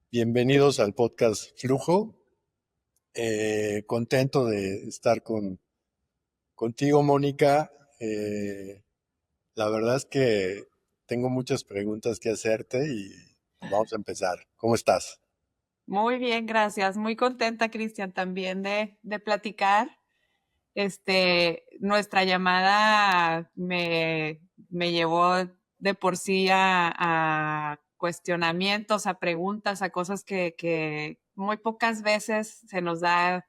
Bienvenidos al podcast Flujo. Contento de estar contigo, Mónica. La verdad es que tengo muchas preguntas que hacerte y vamos a empezar. ¿Cómo estás? Muy bien, gracias. Muy contenta, Cristian, también de platicar. Nuestra llamada me llevó de por sí a cuestionamientos, a preguntas, a cosas que muy pocas veces se nos da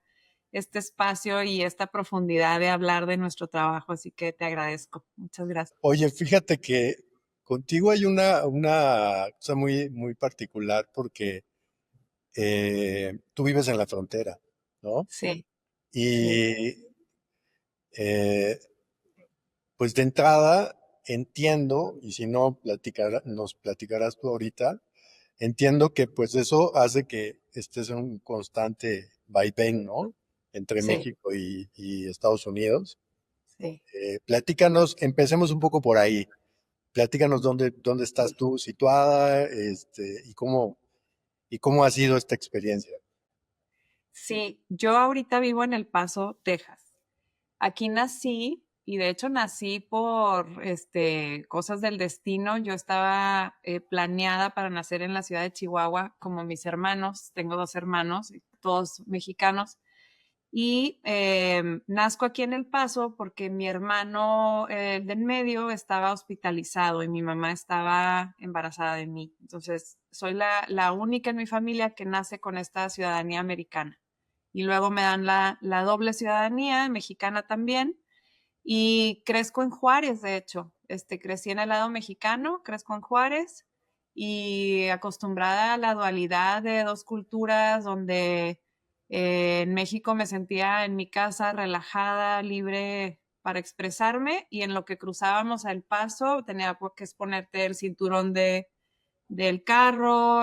este espacio y esta profundidad de hablar de nuestro trabajo. Así que te agradezco. Muchas gracias. Oye, fíjate que contigo hay una cosa muy particular porque tú vives en la frontera, ¿no? Sí, sí. Y eh, pues de entrada entiendo, y si no nos platicarás tú ahorita. Entiendo que pues eso hace que estés en un constante vaivén, ¿no? Entre Sí, México y Estados Unidos. sí. Platícanos, empecemos un poco por ahí. Platícanos dónde estás tú situada, y cómo ha sido esta experiencia. Sí, yo ahorita vivo en El Paso, Texas. Aquí nací y de hecho nací por cosas del destino. Yo estaba planeada para nacer en la ciudad de Chihuahua como mis hermanos. Tengo dos hermanos, todos mexicanos. Y nazco aquí en El Paso porque mi hermano de en medio estaba hospitalizado y mi mamá estaba embarazada de mí. Entonces, soy la única en mi familia que nace con esta ciudadanía americana. Y luego me dan la doble ciudadanía mexicana también. Y crezco en Juárez, de hecho. Crecí en el lado mexicano, crezco en Juárez y acostumbrada a la dualidad de dos culturas donde en México me sentía en mi casa relajada, libre para expresarme y en lo que cruzábamos El Paso tenía que ponerte el cinturón del carro,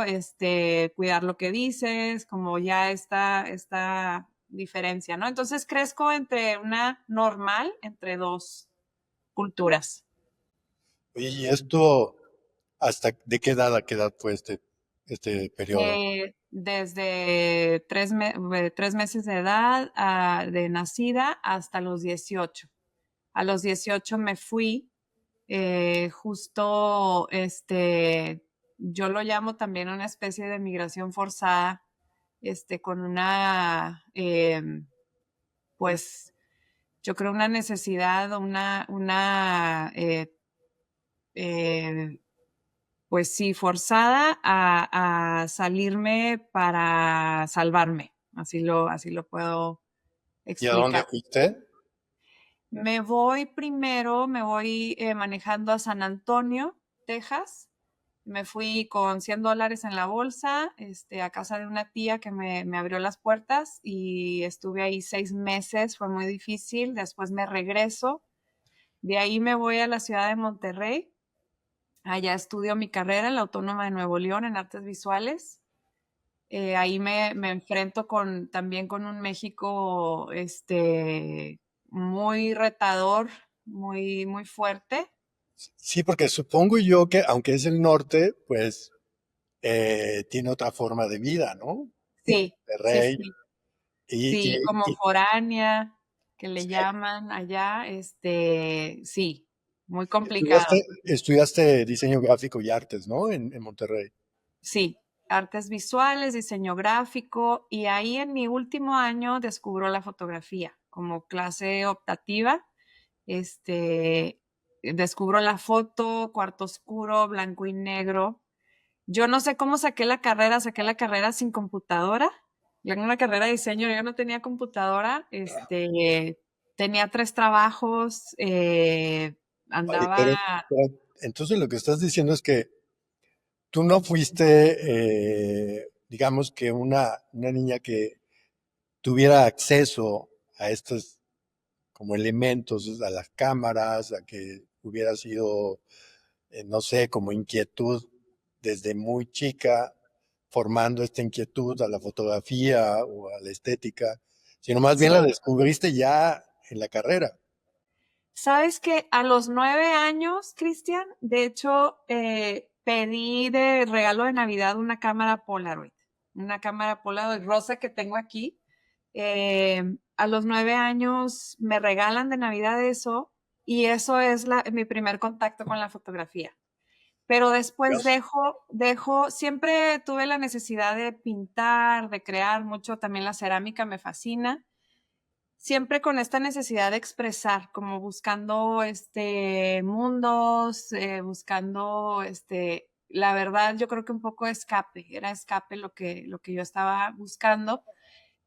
cuidar lo que dices, como ya esta diferencia, ¿no? Entonces crezco entre una normal, entre dos culturas. Oye, ¿y esto hasta de qué edad a qué edad fue este periodo? Desde 3 meses de edad de nacida hasta los 18. A los 18 me fui, justo, yo lo llamo también una especie de migración forzada, con pues, yo creo una necesidad, eh, pues sí, forzada a salirme para salvarme. Así lo puedo ¿Y a dónde explicar. fuiste? Me voy manejando a San Antonio, Texas. Me fui con $100 en la bolsa, a casa de una tía que me abrió las puertas y estuve ahí 6 meses, fue muy difícil. Después me regreso. De ahí me voy a la ciudad de Monterrey. Allá estudio mi carrera en la Autónoma de Nuevo León en artes visuales. Ahí me enfrento también con un México muy retador, muy, muy fuerte. Sí, porque supongo yo que aunque es el norte, pues tiene otra forma de vida, ¿no? Sí, De sí, rey. sí. Y, Sí, como y- foránea, que le sí, llaman allá, sí, muy complicado. estudiaste diseño gráfico y artes, ¿no? En Monterrey. Sí, artes visuales, diseño gráfico, y ahí en mi último año descubro la fotografía como clase optativa. Descubro la foto, cuarto oscuro, blanco y negro. Yo no sé cómo saqué la carrera sin computadora. Yo en una carrera de diseño, yo no tenía computadora, tenía 3 trabajos, Oye, andaba, pero entonces lo que estás diciendo es que tú no fuiste, digamos que una niña que tuviera acceso a estos como elementos, a las cámaras, a que hubiera sido, no sé, como inquietud desde muy chica, formando esta inquietud a la fotografía o a la estética, sino más bien la sí. descubriste ya en la carrera. ¿Sabes que a los 9 años, Cristian, de hecho, pedí de regalo de Navidad una cámara Polaroid? una cámara Polaroid rosa que tengo aquí. A los 9 años me regalan de Navidad eso y eso es mi primer contacto con la fotografía. Pero después Dios. siempre tuve la necesidad de pintar, de crear mucho, también la cerámica me fascina, siempre con esta necesidad de expresar, como buscando mundos, buscando la verdad, yo creo que un poco de escape, era escape lo que yo estaba buscando.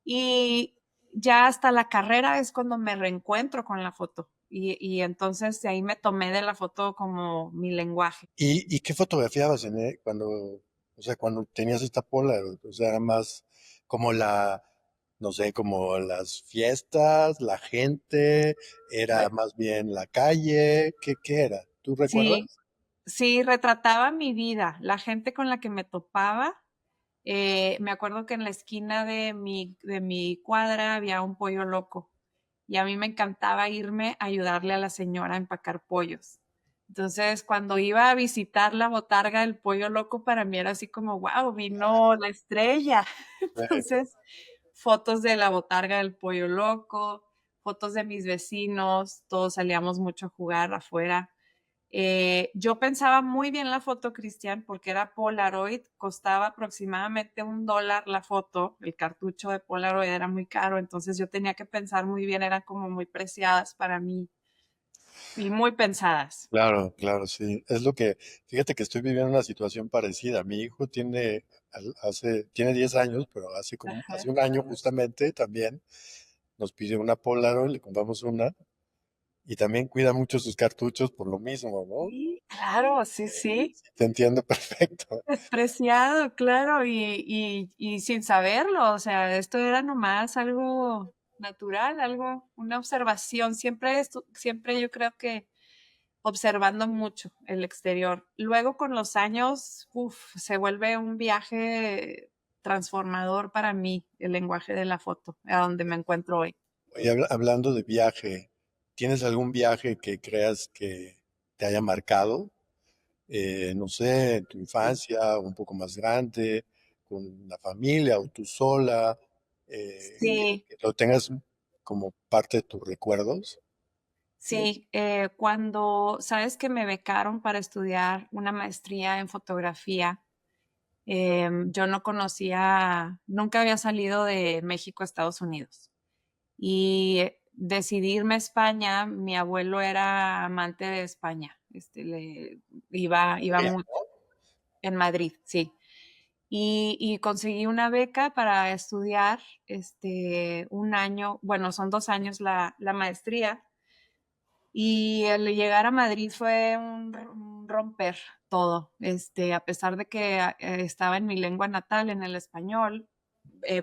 Y ya hasta la carrera es cuando me reencuentro con la foto. Y entonces de ahí me tomé de la foto como mi lenguaje. Y qué fotografiabas cuando, o sea, cuando tenías esta Polaroid? O sea, era más como no sé, como las fiestas, la gente, era más bien la calle, ¿qué era? ¿Tú Sí, recuerdas? sí, retrataba mi vida, la gente con la que me topaba. Me acuerdo que en la esquina de mi cuadra había un pollo loco y a mí me encantaba irme a ayudarle a la señora a empacar pollos. Entonces, cuando iba a visitar la botarga del pollo loco, para mí era así como, wow, vino la estrella. Entonces, fotos de la botarga del pollo loco, fotos de mis vecinos, todos salíamos mucho a jugar afuera. Yo pensaba muy bien la foto, Cristian, porque era Polaroid, costaba aproximadamente $1 la foto, el cartucho de Polaroid era muy caro, entonces yo tenía que pensar muy bien, eran como muy preciadas para mí y muy pensadas. Claro, claro, sí. Es lo que, fíjate que estoy viviendo una situación parecida. Mi hijo tiene 10 años, pero Ajá. hace un año justamente también nos pidió una Polaroid, le compramos una y también cuida mucho sus cartuchos por lo mismo, ¿no? Sí, claro, sí, sí. Sí, te entiendo perfecto. Despreciado, claro, y sin saberlo, o sea, esto era nomás algo natural, una observación. Siempre yo creo que observando mucho el exterior. Luego con los años, se vuelve un viaje transformador para mí, el lenguaje de la foto, a donde me encuentro hoy. Y hablando de viaje, ¿tienes algún viaje que creas que te haya marcado? No sé, en tu infancia, un poco más grande, con la familia o tú sola, Sí, que lo tengas como parte de tus recuerdos. sí, cuando sabes que me becaron para estudiar una maestría en fotografía, yo no conocía, nunca había salido de México a Estados Unidos. Y decidí irme a España. Mi abuelo era amante de España. Iba Bien. muy en Madrid, sí. Y conseguí una beca para estudiar un año, bueno, son 2 años la maestría. Y el llegar a Madrid fue un romper todo. A pesar de que estaba en mi lengua natal, en el español,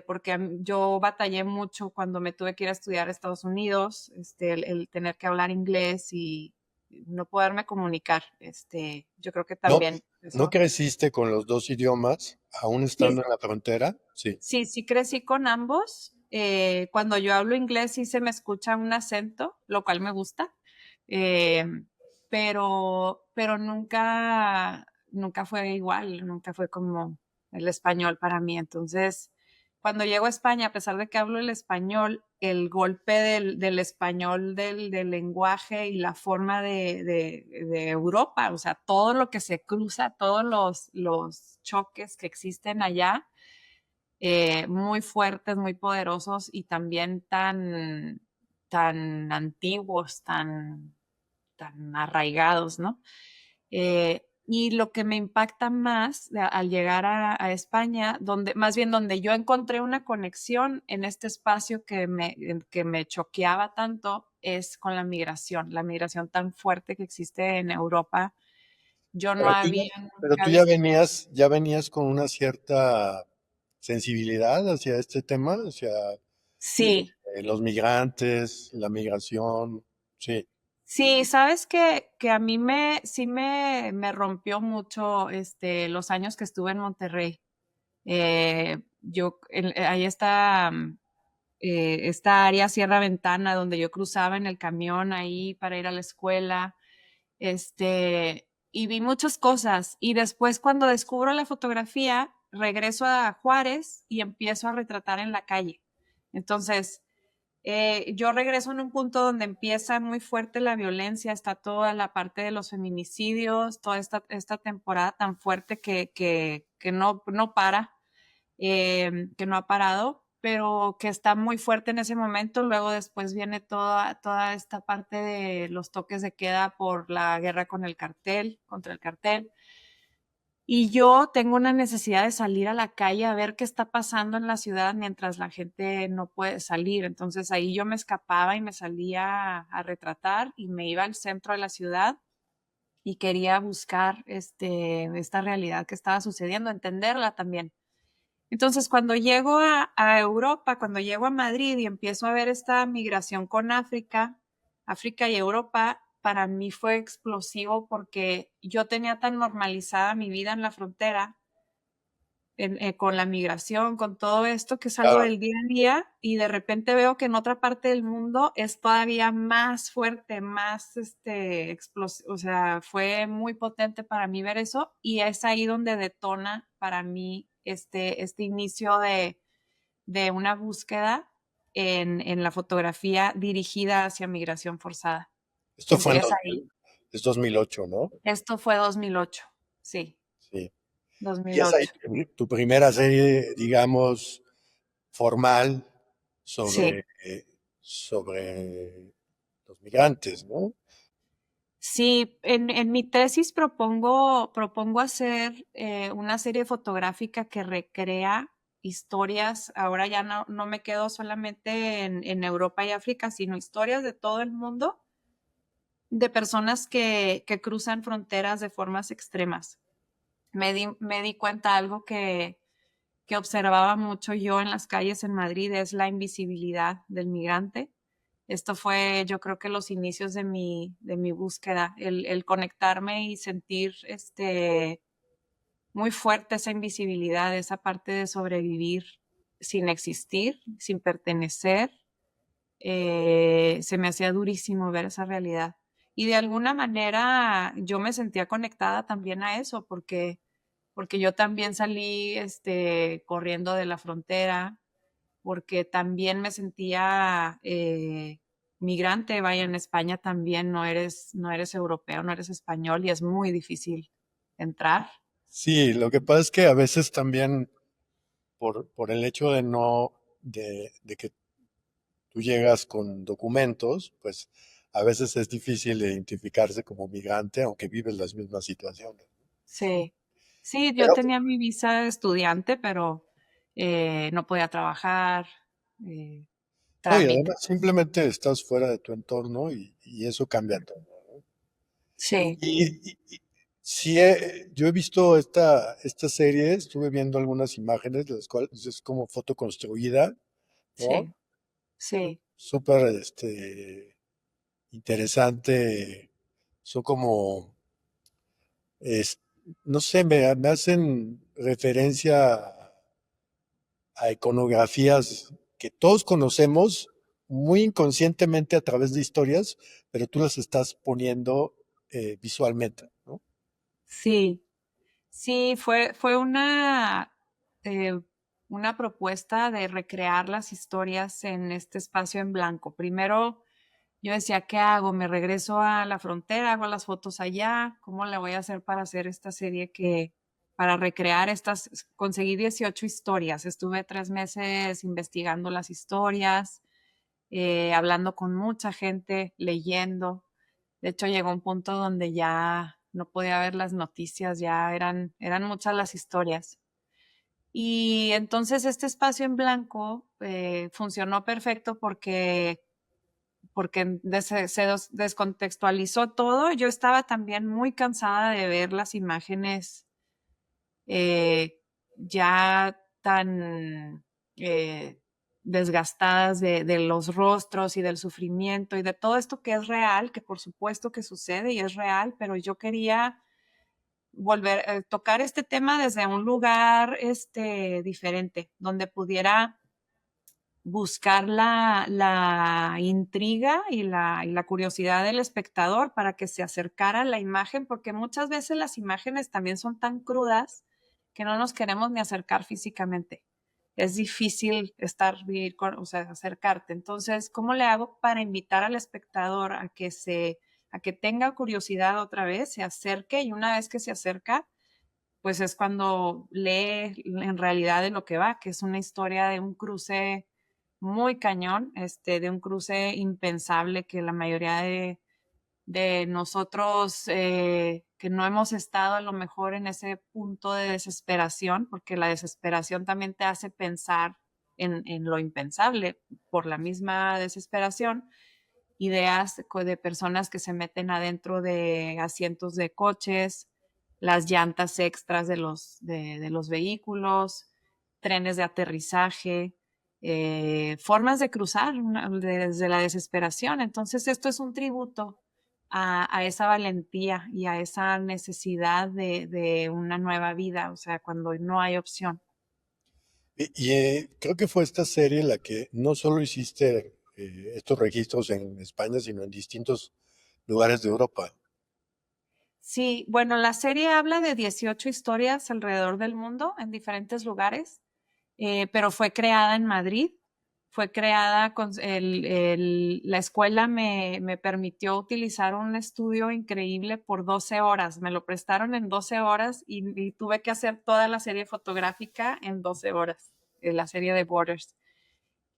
porque yo batallé mucho cuando me tuve que ir a estudiar a Estados Unidos, el tener que hablar inglés y no poderme comunicar. Yo creo que ¿No, también no eso. creciste con los dos idiomas, aún estando Sí, en la frontera? Sí. sí crecí con ambos. Cuando yo hablo inglés sí se me escucha un acento, lo cual me gusta, eh, pero nunca fue igual, nunca fue como el español para mí. Entonces, cuando llego a España, a pesar de que hablo el español, el golpe del español, del lenguaje y la forma de Europa, o sea, todo lo que se cruza, todos los choques que existen allá, muy fuertes, muy poderosos y también tan antiguos, tan arraigados, ¿no? Y lo que me impacta más al llegar a España, más bien donde yo encontré una conexión en este espacio que me choqueaba tanto, es con la migración tan fuerte que existe en Europa. Yo no Pero había pero nunca tú visto. ya venías con una cierta sensibilidad hacia este tema, hacia Sí, los migrantes, la migración. Sí. sí, sabes que a mí sí me rompió mucho los años que estuve en Monterrey. Ahí está esta área Sierra Ventana donde yo cruzaba en el camión ahí para ir a la escuela, y vi muchas cosas. Y después cuando descubro la fotografía, regreso a Juárez y empiezo a retratar en la calle. Entonces, yo regreso en un punto donde empieza muy fuerte la violencia, está toda la parte de los feminicidios, toda esta temporada tan fuerte que no para, que no ha parado, pero que está muy fuerte en ese momento. Luego después viene toda esta parte de los toques de queda por la guerra con el cartel, contra el cartel. Y yo tengo una necesidad de salir a la calle a ver qué está pasando en la ciudad mientras la gente no puede salir. Entonces ahí yo me escapaba y me salía a retratar y me iba al centro de la ciudad y quería buscar esta realidad que estaba sucediendo, entenderla también. Entonces cuando llego a Europa, cuando llego a Madrid y empiezo a ver esta migración con África y Europa, para mí fue explosivo porque yo tenía tan normalizada mi vida en la frontera, con la migración, con todo esto, que es algo Claro. del día a día, y de repente veo que en otra parte del mundo es todavía más fuerte, más o sea, fue muy potente para mí ver eso, y es ahí donde detona para mí este inicio de una búsqueda en la fotografía dirigida hacia migración forzada. Esto fue en Empieza ahí. es 2008, ¿no? Esto fue 2008, sí, Sí. Y es ahí 2008. tu primera serie, digamos, formal Sí. sobre los migrantes, ¿no? Sí, en mi tesis propongo hacer una serie fotográfica que recrea historias. Ahora ya no me quedo solamente en Europa y África, sino historias de todo el mundo, de personas que cruzan fronteras de formas extremas. Me di cuenta de algo que observaba mucho yo en las calles en Madrid, es la invisibilidad del migrante. Esto fue, yo creo que los inicios de mi búsqueda, el conectarme y sentir muy fuerte esa invisibilidad, esa parte de sobrevivir sin existir, sin pertenecer. Se me hacía durísimo ver esa realidad. Y de alguna manera yo me sentía conectada también a eso, porque yo también salí corriendo de la frontera, porque también me sentía migrante. Vaya, en España también no eres europeo, no eres español y es muy difícil entrar. Sí, lo que pasa es que a veces también por el hecho de que tú llegas con documentos, pues a veces es difícil identificarse como migrante, aunque vives las mismas situaciones. Sí, sí, yo Pero, tenía mi visa de estudiante, pero no podía trabajar, eh, no, y trámites. además simplemente estás fuera de tu entorno y eso cambia todo. Sí, Sí, yo he visto esta serie, estuve viendo algunas imágenes, las cuales es como foto construida, ¿no? sí, sí, Súper interesante. Son como, es- no sé, me hacen referencia a iconografías que todos conocemos muy inconscientemente a través de historias, pero tú las estás poniendo visualmente, ¿no? sí. Sí, fue eh, una propuesta de recrear las historias en este espacio en blanco. Primero yo decía, ¿qué hago? ¿Me regreso a la frontera? ¿Hago las fotos allá? ¿Cómo le voy a hacer para hacer esta serie para recrear estas? Conseguí 18 historias. Estuve 3 meses investigando las historias, hablando con mucha gente, leyendo. De hecho, llegó un punto donde ya no podía ver las noticias, ya eran muchas las historias. Y entonces este espacio en blanco funcionó perfecto porque descontextualizó todo. Yo estaba también muy cansada de ver las imágenes eh, ya tan desgastadas de los rostros y del sufrimiento y de todo esto que es real, que por supuesto que sucede y es real, pero yo quería volver a tocar este tema desde un lugar diferente, donde pudiera buscar la intriga y la curiosidad del espectador para que se acercara a la imagen, porque muchas veces las imágenes también son tan crudas que no nos queremos ni acercar físicamente. Es difícil vivir con, o sea, acercarte. Entonces, ¿cómo le hago para invitar al espectador a que tenga curiosidad otra vez, se acerque y una vez que se acerca, pues es cuando lee en realidad de lo que va, que es una historia de un cruce muy cañón, de un cruce impensable que la mayoría de nosotros que no hemos estado a lo mejor en ese punto de desesperación, porque la desesperación también te hace pensar en lo impensable por la misma desesperación, ideas de personas que se meten adentro de asientos de coches, las llantas extras de los vehículos, trenes de aterrizaje, formas de cruzar desde la desesperación. Entonces, esto es un tributo a esa valentía y a esa necesidad de una nueva vida, o sea, cuando no hay opción. Creo que fue esta serie la que no solo hiciste estos registros en España, sino en distintos lugares de Europa. Sí, bueno, la serie habla de 18 historias alrededor del mundo en diferentes lugares, pero fue creada en Madrid. Fue creada con la escuela me permitió utilizar un estudio increíble por 12 horas. Me lo prestaron en 12 horas y tuve que hacer toda la serie fotográfica en 12 horas, la serie de Borders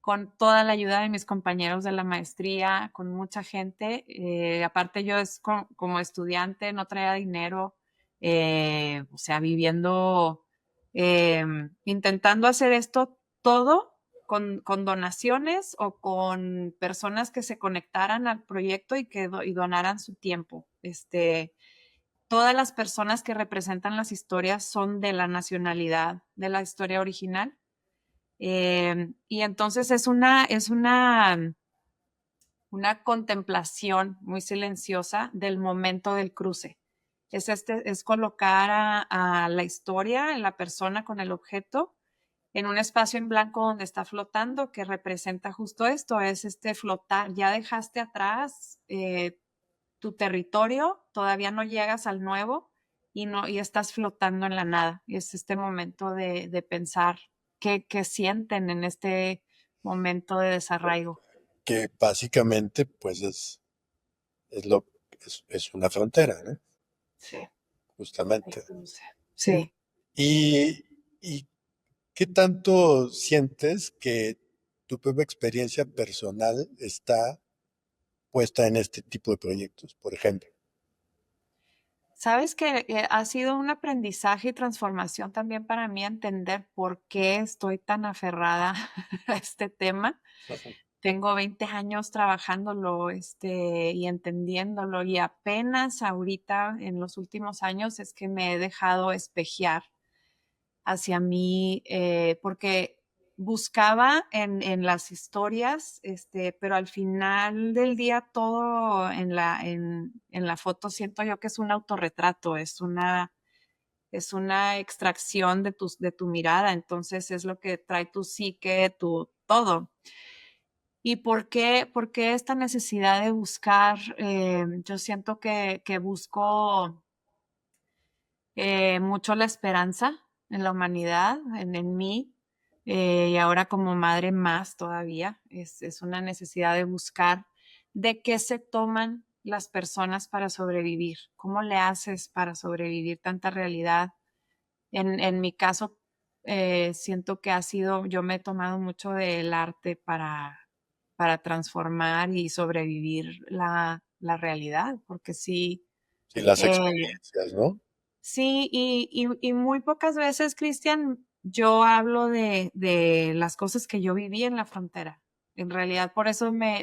con toda la ayuda de mis compañeros de la maestría, con mucha gente. Aparte yo como estudiante no traía dinero, o sea, viviendo, eh, intentando hacer esto todo con donaciones o con personas que se conectaran al proyecto y donaran su tiempo. Todas las personas que representan las historias son de la nacionalidad de la historia original. Y entonces una contemplación muy silenciosa del momento del cruce. Es colocar a la historia, en la persona con el objeto, en un espacio en blanco donde está flotando, que representa justo esto, es flotar. Ya dejaste atrás tu territorio, todavía no llegas al nuevo y estás flotando en la nada. Y es este momento de pensar qué sienten en este momento de desarraigo. Que básicamente pues es lo es una frontera, ¿no? Sí, el Justamente. cruce. Sí. Y, y ¿qué tanto sientes que tu propia experiencia personal está puesta en este tipo de proyectos, por ejemplo? Sabes que ha sido un aprendizaje y transformación también para mí entender por qué estoy tan aferrada a este tema. Tengo 20 años trabajándolo, y entendiéndolo, y apenas ahorita, en los últimos años, es que me he dejado espejear hacia mí, porque buscaba en las historias, pero al final del día todo en la foto siento yo que es un autorretrato, es una extracción de tu mirada, entonces es lo que trae tu psique, tu todo. ¿Y por qué esta necesidad de buscar? Yo siento que busco mucho la esperanza en la humanidad, en mí, y ahora como madre más todavía. Es una necesidad de buscar de qué se toman las personas para sobrevivir, cómo le haces para sobrevivir tanta realidad. En mi caso, siento que yo me he tomado mucho del arte para transformar y sobrevivir la realidad, porque sí, Sí, las eh, experiencias, ¿no? sí, y muy pocas veces, Cristian, yo hablo de las cosas que yo viví en la frontera. En realidad, por eso me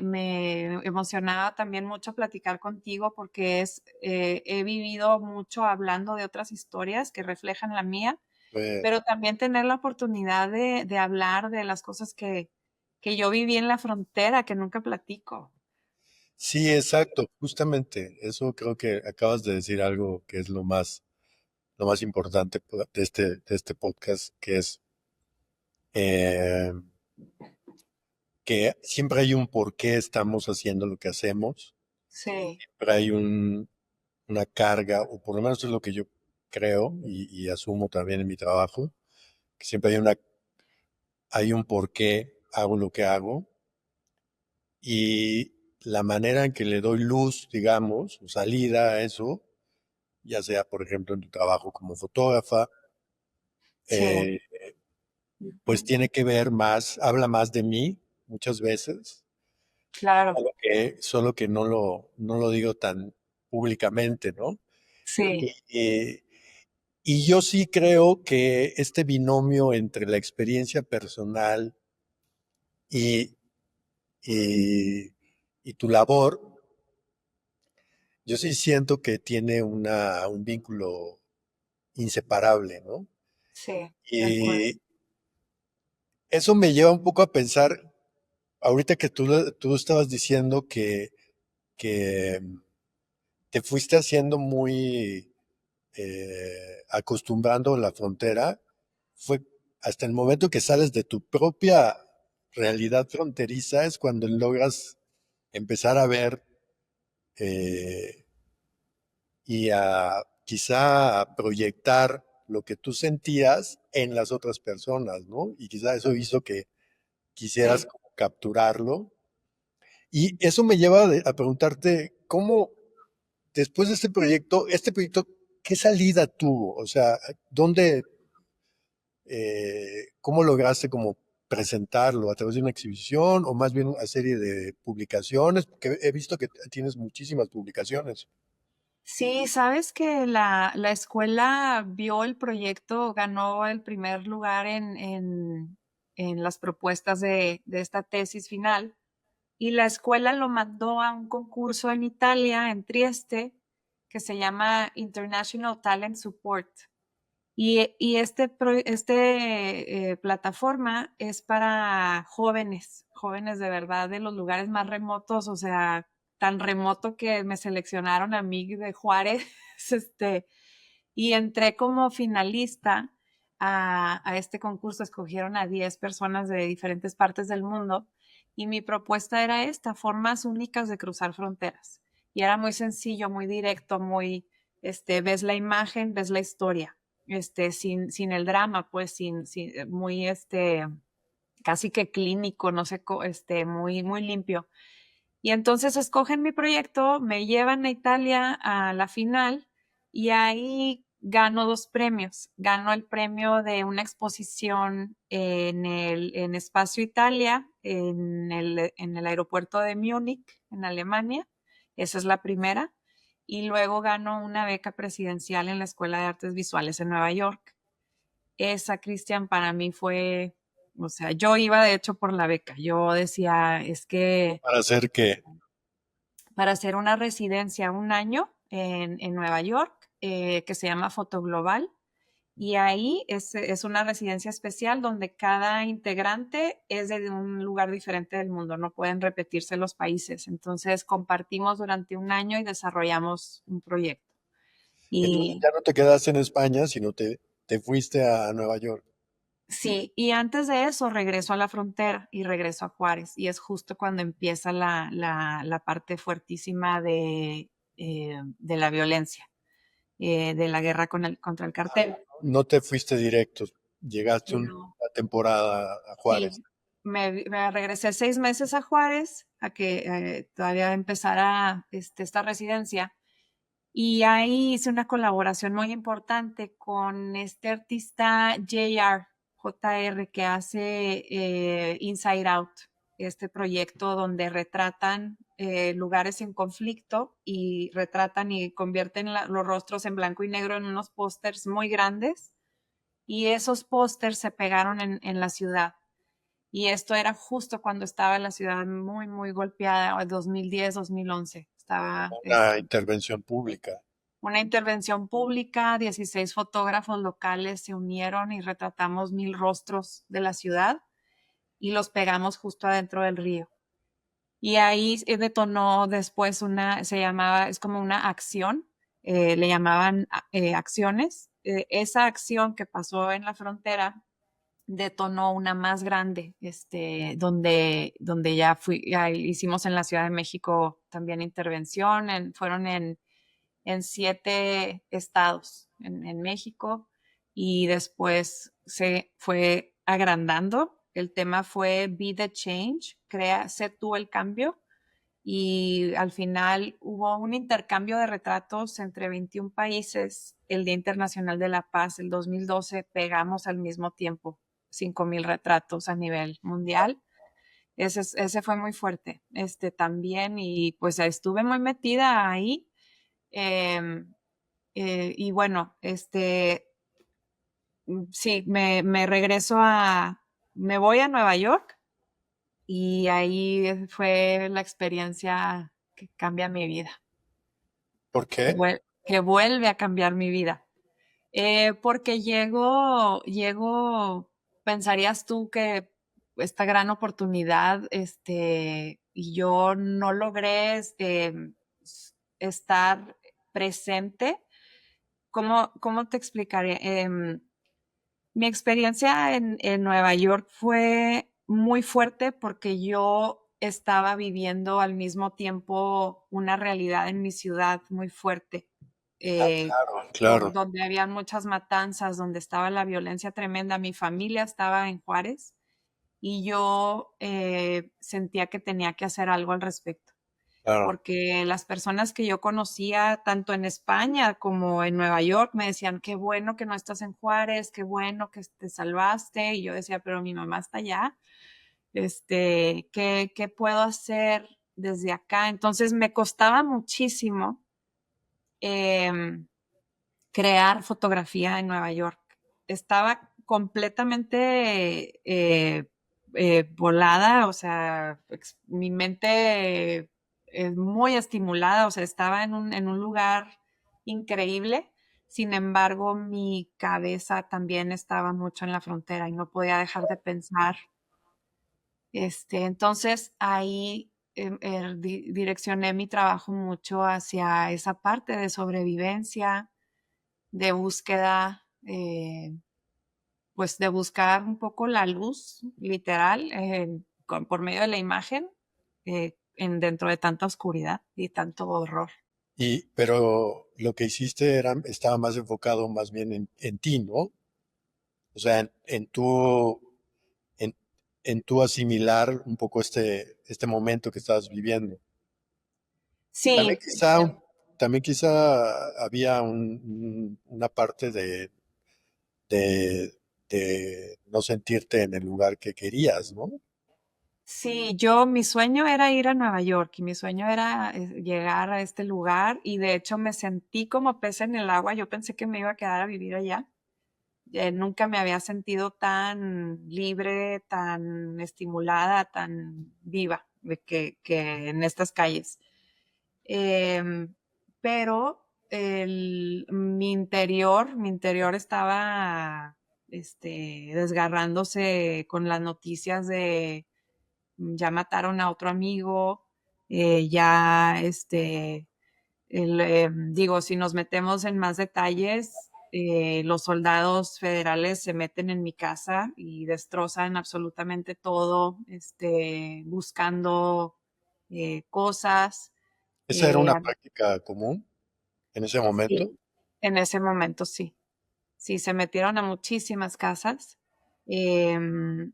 emocionaba también mucho platicar contigo, porque he vivido mucho hablando de otras historias que reflejan la mía, Eh, pero también tener la oportunidad de hablar de las cosas que yo viví en la frontera, que nunca platico. sí, exacto, justamente. Eso creo que acabas de decir algo que es lo más importante de este podcast, que es eh, que siempre hay un por qué estamos haciendo lo que hacemos, Sí, siempre hay una carga, o por lo menos es lo que yo creo y asumo también en mi trabajo, que siempre hay un por qué hago lo que hago y la manera en que le doy luz, digamos, o salida a eso, ya sea, por ejemplo, en tu trabajo como fotógrafa, Sí, eh, pues ujú, tiene que ver más, habla más de mí muchas veces, claro, solo que no lo digo tan públicamente, ¿no? sí, Y, y yo sí creo que este binomio entre la experiencia personal y, y, y tu labor, yo sí siento que tiene un vínculo inseparable, ¿no? sí, de acuerdo. Y eso me lleva un poco a pensar, ahorita que tú estabas diciendo que te fuiste haciendo muy acostumbrando la frontera, fue hasta el momento que sales de tu propia realidad fronteriza es cuando logras empezar a ver eh, y a quizá a proyectar lo que tú sentías en las otras personas, ¿no? Y quizá eso hizo que quisieras Sí. como capturarlo. Y eso me lleva a preguntarte, ¿cómo después de este proyecto, qué salida tuvo? O sea, ¿dónde, cómo lograste como presentarlo a través de una exhibición o más bien una serie de publicaciones? Porque he visto que tienes muchísimas publicaciones. Sí, sabes que la escuela vio el proyecto, ganó el primer lugar en las propuestas de esta tesis final y la escuela lo mandó a un concurso en Italia, en Trieste, que se llama International Talent Support. Y este plataforma es para jóvenes, jóvenes de verdad de los lugares más remotos, o sea, tan remoto que me seleccionaron a mí de Juárez, este, y entré como finalista a este concurso, escogieron a 10 personas de diferentes partes del mundo y mi propuesta era esta, formas únicas de cruzar fronteras. Y era muy sencillo, muy directo, muy, ves la imagen, ves la historia, sin el drama, pues, muy, casi que clínico, no sé, muy, muy limpio. Y entonces escogen mi proyecto, me llevan a Italia a la final y ahí gano dos premios. Gano el premio de una exposición en Espacio Italia, en el aeropuerto de Múnich, en Alemania. Esa es la primera. Y luego gano una beca presidencial en la Escuela de Artes Visuales en Nueva York. Esa, Cristian, para mí fue, o sea, yo iba de hecho por la beca. Yo decía, es que Para hacer que, para hacer una residencia un año en Nueva York, que se llama Fotoglobal. Y ahí es una residencia especial donde cada integrante es de un lugar diferente del mundo, no pueden repetirse los países. Entonces compartimos durante un año y desarrollamos un proyecto. entonces Y ya no te quedaste en España, sino te fuiste a Nueva York. sí, y antes de eso regreso a la frontera y regreso a Juárez. Y es justo cuando empieza la parte fuertísima de la violencia. De la guerra contra el cartel. No te fuiste directo, llegaste una No. temporada a Juárez. Sí, me regresé 6 meses a Juárez a que todavía empezara esta residencia y ahí hice una colaboración muy importante con este artista JR, que hace Inside Out, este proyecto donde retratan lugares en conflicto y retratan y convierten los rostros en blanco y negro en unos pósters muy grandes y esos pósters se pegaron en la ciudad. Y esto era justo cuando estaba la ciudad muy, muy golpeada, 2010, 2011. Estaba Una intervención pública. una intervención pública, 16 fotógrafos locales se unieron y retratamos 1000 rostros de la ciudad y los pegamos justo adentro del río. Y ahí detonó después es como una acción, le llamaban acciones. Esa acción que pasó en la frontera detonó una más grande, donde ya hicimos en la Ciudad de México también intervención, fueron en 7 estados. en México y después se fue agrandando. El tema fue Be the Change, sé tú el cambio y al final hubo un intercambio de retratos entre 21 países. El Día Internacional de la Paz, el 2012, pegamos al mismo tiempo 5,000 retratos a nivel mundial. Ese fue muy fuerte, también, y pues estuve muy metida ahí. em, y bueno, sí, me regreso me voy a Nueva York y ahí fue la experiencia que cambia mi vida, ¿Por qué? que vuelve a cambiar mi vida. Porque pensarías tú que esta gran oportunidad, y yo no logré, estar presente. ¿Cómo te explicaré? Mi experiencia en Nueva York fue muy fuerte porque yo estaba viviendo al mismo tiempo una realidad en mi ciudad muy fuerte, Ah, eh, claro, claro. donde había muchas matanzas, donde estaba la violencia tremenda. Mi familia estaba en Juárez y yo sentía que tenía que hacer algo al respecto Claro. porque las personas que yo conocía, tanto en España como en Nueva York, me decían, qué bueno que no estás en Juárez, qué bueno que te salvaste. Y yo decía, pero mi mamá está allá, ¿qué puedo hacer desde acá? Entonces me costaba muchísimo em, crear fotografía en Nueva York. Estaba completamente volada, o sea, mi mente es muy estimulada, o sea, estaba en un lugar increíble. Sin embargo, mi cabeza también estaba mucho en la frontera y no podía dejar de pensar. Entonces ahí direccioné mi trabajo mucho hacia esa parte de sobrevivencia, de búsqueda, pues de buscar un poco la luz literal por medio de la imagen dentro de tanta oscuridad y tanto horror. Pero lo que hiciste estaba más enfocado más bien en ti, ¿no? O sea, en, en tu asimilar un poco este momento que estabas viviendo. También Sí, quizá, también quizá había una parte de, de no sentirte en el lugar que querías, ¿no? sí, mi sueño era ir a Nueva York y mi sueño era llegar a este lugar y de hecho me sentí como pez en el agua. Yo pensé que me iba a quedar a vivir allá. Nunca me había sentido tan libre, tan estimulada, tan viva que en estas calles. Em, pero mi interior estaba desgarrándose con las noticias de ya mataron a otro amigo, ya digo, si nos metemos en más detalles, los soldados federales se meten en mi casa y destrozan absolutamente todo, buscando cosas. Esa era Eh, una práctica común en ese momento. sí, en ese momento sí. Sí, se metieron a muchísimas casas. em,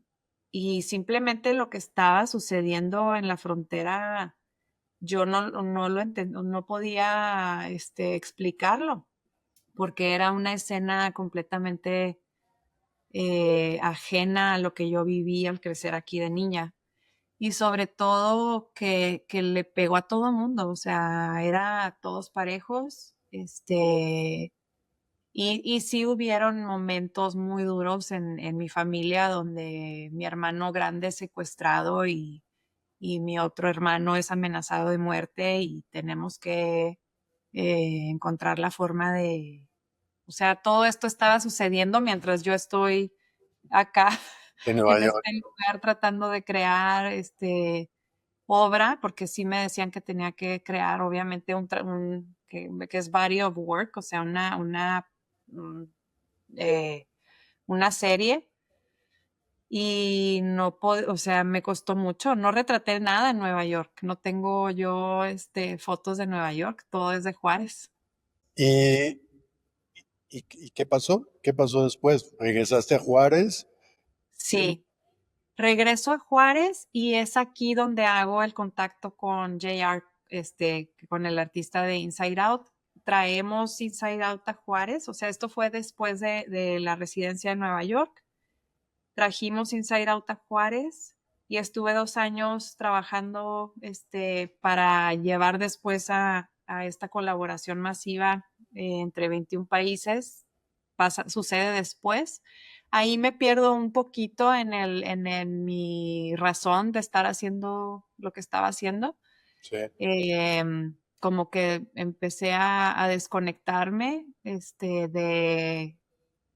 y simplemente lo que estaba sucediendo en la frontera, yo no lo entendí, no podía explicarlo, porque era una escena completamente ajena a lo que yo viví al crecer aquí de niña. Y sobre todo que le pegó a todo mundo, o sea, era todos parejos, y sí hubieron momentos muy duros en mi familia donde mi hermano grande es secuestrado y mi otro hermano es amenazado de muerte y tenemos que encontrar la forma o sea, todo esto estaba sucediendo mientras yo estoy acá En Nueva en York. este lugar tratando de crear obra, porque sí me decían que tenía que crear obviamente que es body of work, o sea, mm, eh, una serie y no o sea, me costó mucho, no retraté nada en Nueva York, no tengo yo fotos de Nueva York, todo es de Juárez. Y, y qué pasó? ¿Qué pasó después? ¿Regresaste a Juárez? Sí, regreso a Juárez y es aquí donde hago el contacto con JR, con el artista de Inside Out. Traemos Inside Out a Juárez, o sea, esto fue después de la residencia en Nueva York. Trajimos Inside Out a Juárez y estuve 2 años trabajando para llevar después a esta colaboración masiva entre 21 países. Sucede después. Ahí me pierdo un poquito en mi razón de estar haciendo lo que estaba haciendo. Sí. Como que empecé a desconectarme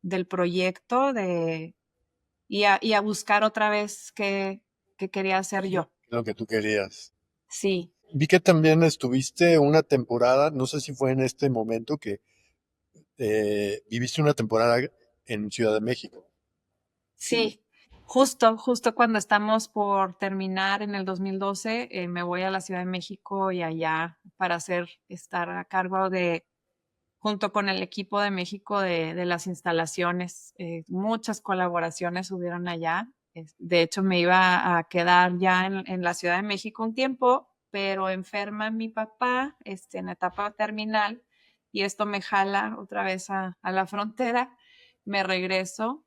del proyecto y a buscar otra vez qué quería hacer yo. Lo que tú querías. Sí, Vi que también estuviste una temporada, no sé si fue en este momento que viviste una temporada en Ciudad de México. sí. Justo cuando estamos por terminar en el 2012, me voy a la Ciudad de México y allá para estar a cargo junto con el equipo de México de las instalaciones. Muchas colaboraciones hubieron allá. De hecho, me iba a quedar ya en la Ciudad de México un tiempo, pero enferma mi papá en etapa terminal y esto me jala otra vez a la frontera. Me regreso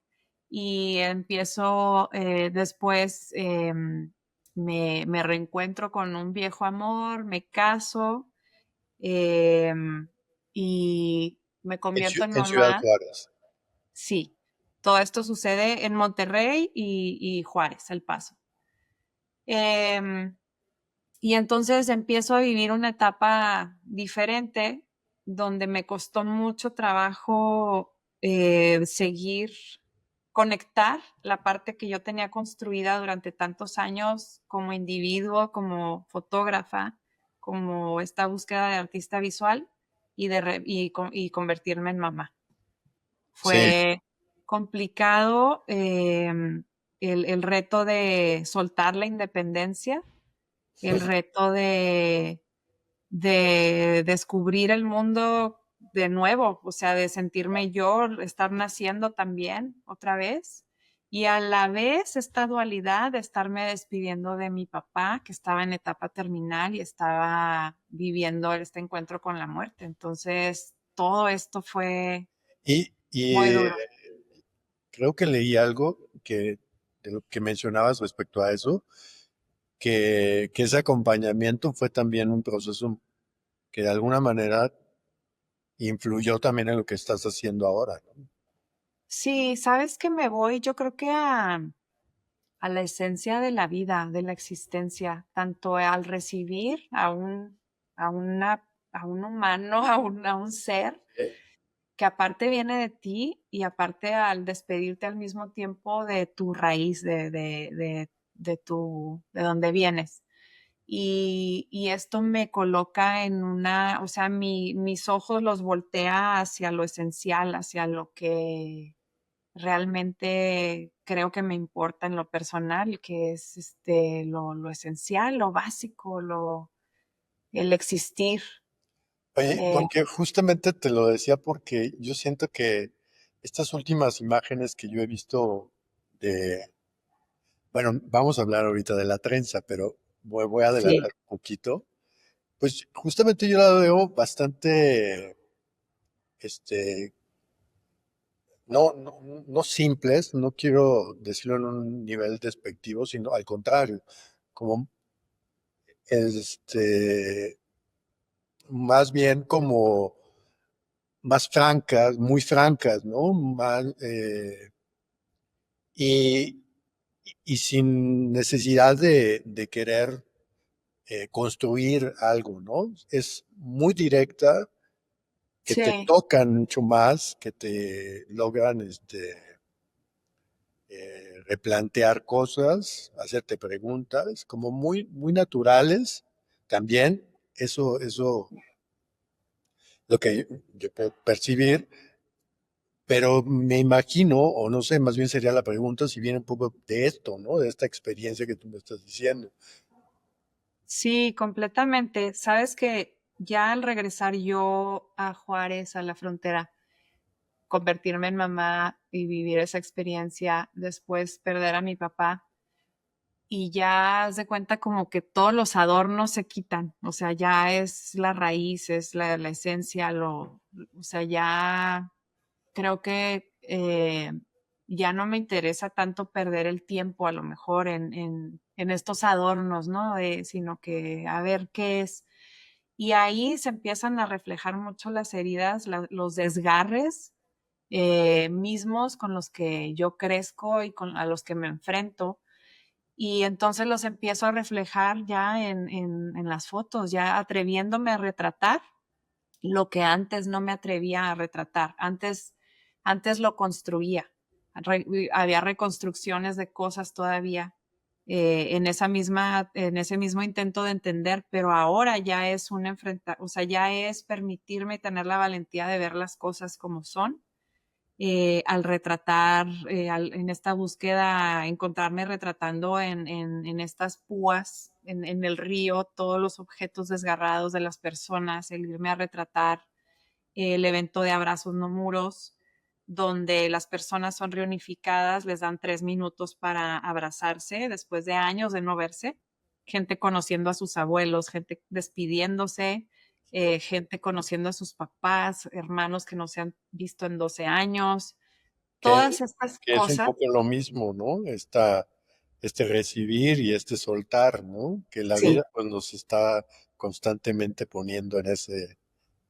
y empiezo después, me reencuentro con un viejo amor, me caso. Y me convierto en En Ciudad mamá. Juárez. Sí, todo esto sucede en Monterrey y Juárez, El Paso. Em, y entonces empiezo a vivir una etapa diferente donde me costó mucho trabajo seguir, conectar la parte que yo tenía construida durante tantos años como individuo, como fotógrafa, como esta búsqueda de artista visual y convertirme en mamá. Sí, Fue complicado el reto de soltar la independencia, el reto de descubrir el mundo de nuevo, o sea, de sentirme yo, estar naciendo también otra vez. Y a la vez esta dualidad de estarme despidiendo de mi papá, que estaba en etapa terminal y estaba viviendo este encuentro con la muerte. Entonces, todo esto fue y muy duro. creo que leí algo que, de lo que mencionabas respecto a eso, que ese acompañamiento fue también un proceso que de alguna manera influyó también en lo que estás haciendo ahora, ¿no? Sí, sabes que me voy, yo creo que a la esencia de la vida, de la existencia, tanto al recibir a una, a un humano, a un ser que aparte viene de ti y aparte al despedirte al mismo tiempo de tu raíz, de donde vienes. Y esto me coloca en o sea, mis ojos los voltea hacia lo esencial, hacia lo que realmente creo que me importa en lo personal, que es lo esencial, lo básico, el existir. Oye, Eh, porque justamente te lo decía porque yo siento que estas últimas imágenes que yo he visto de, bueno, vamos a hablar ahorita de la trenza, pero voy a sí, adelantar un poquito. Pues justamente yo la veo bastante, este, no simples, no quiero decirlo en un nivel despectivo, sino al contrario, como, este, más bien como más francas, muy francas, ¿no? Más, y, y sin necesidad de querer construir algo, ¿no? Es muy directa, que te sí, tocan mucho más, que te logran replantear cosas, hacerte preguntas, como muy, muy naturales. También eso lo que yo puedo percibir, pero me imagino, o no sé, más bien sería la pregunta si viene un poco de esto, ¿no? De esta experiencia que tú me estás diciendo. sí, completamente. Sabes que ya al regresar yo a Juárez, a la frontera, convertirme en mamá y vivir esa experiencia, después perder a mi papá y ya haz de cuenta como que todos los adornos se quitan, o sea, ya es la raíz, es la esencia, o sea, ya creo que ya no me interesa tanto perder el tiempo a lo mejor en estos adornos, ¿no? Sino que a ver qué es. Y ahí se empiezan a reflejar mucho las heridas, los desgarres mismos con los que yo crezco y a los que me enfrento. Y entonces los empiezo a reflejar ya en las fotos, ya atreviéndome a retratar lo que antes no me atrevía a retratar. Antes lo construía. Había reconstrucciones de cosas todavía en ese mismo intento de entender, pero ahora ya es un enfrentar, o sea, ya es permitirme tener la valentía de ver las cosas como son al retratar, en esta búsqueda, encontrarme retratando en estas púas, en el río, todos los objetos desgarrados de las personas, el irme a retratar el evento de Abrazos No Muros, donde las personas son reunificadas, les dan 3 minutos para abrazarse después de años de no verse, gente conociendo a sus abuelos, gente despidiéndose, gente conociendo a sus papás, hermanos que no se han visto en 12 años, Que, todas estas que es un cosas. poco lo mismo, ¿no? Este recibir y este soltar, ¿no? Que la vida Sí, pues nos está constantemente poniendo en sí,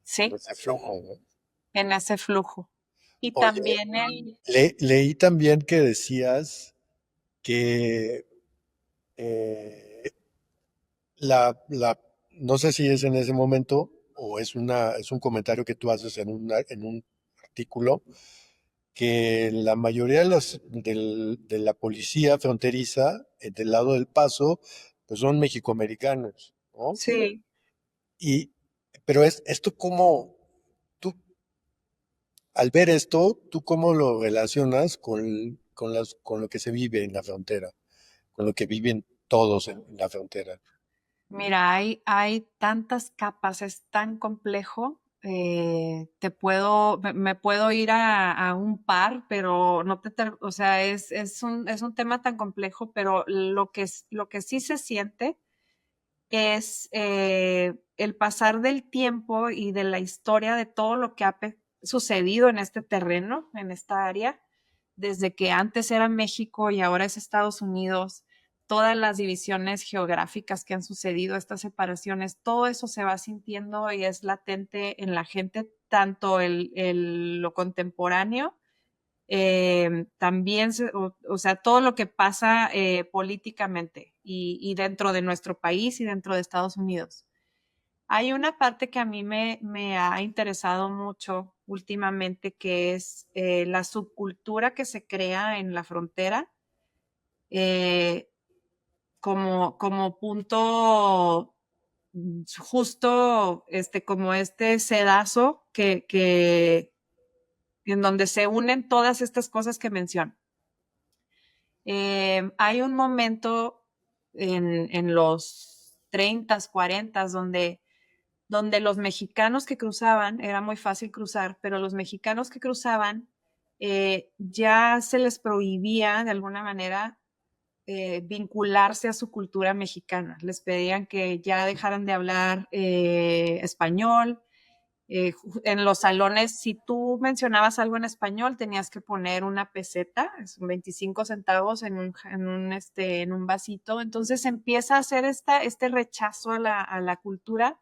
ese flujo, ¿no? en ese flujo. Y Oye, también el, leí también que decías que eh, no sé si es en ese momento o es un comentario que tú haces en un artículo, que la mayoría de la policía fronteriza del lado del Paso, pues son mexicoamericanos, ¿no? sí. Y, pero esto cómo, tú, al ver esto, ¿tú cómo lo relacionas con lo que se vive en la frontera, con lo que viven todos en la frontera? Mira, hay tantas capas, es tan complejo. Me puedo ir a un par, pero no o sea, es un tema tan complejo, pero lo que sí se siente es el pasar del tiempo y de la historia de todo lo que ha sucedido en este terreno, en esta área, desde que antes era México y ahora es Estados Unidos, todas las divisiones geográficas que han sucedido, estas separaciones, todo eso se va sintiendo y es latente en la gente, tanto lo contemporáneo, también, o sea, todo lo que pasa políticamente y dentro de nuestro país y dentro de Estados Unidos. Hay una parte que a mí me ha interesado mucho últimamente, que es la subcultura que se crea en la frontera eh, como punto justo como este sedazo en donde se unen todas estas cosas que menciono. Hay un momento en los 30, 40, donde los mexicanos que cruzaban, era muy fácil cruzar, pero los mexicanos que cruzaban ya se les prohibía de alguna manera vincularse a su cultura mexicana. Les pedían que ya dejaran de hablar español. En los salones, si tú mencionabas algo en español, tenías que poner una peseta, 25 centavos en un vasito. Entonces empieza a hacer este rechazo a la cultura,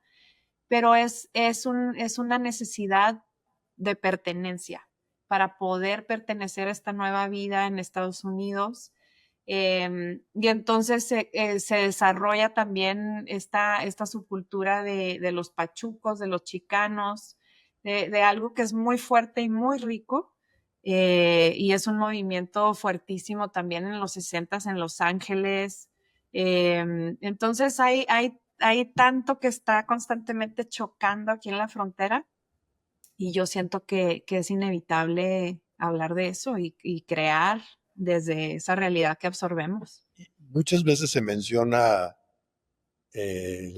pero es una necesidad de pertenencia para poder pertenecer a esta nueva vida en Estados Unidos. Y entonces se desarrolla también esta subcultura de los pachucos, de los chicanos, de algo que es muy fuerte y muy rico. Y es un movimiento fuertísimo también en los 60 en Los Ángeles. Entonces hay tanto que está constantemente chocando aquí en la frontera y yo siento que es inevitable hablar de eso y crear desde esa realidad que absorbemos. Muchas veces se menciona el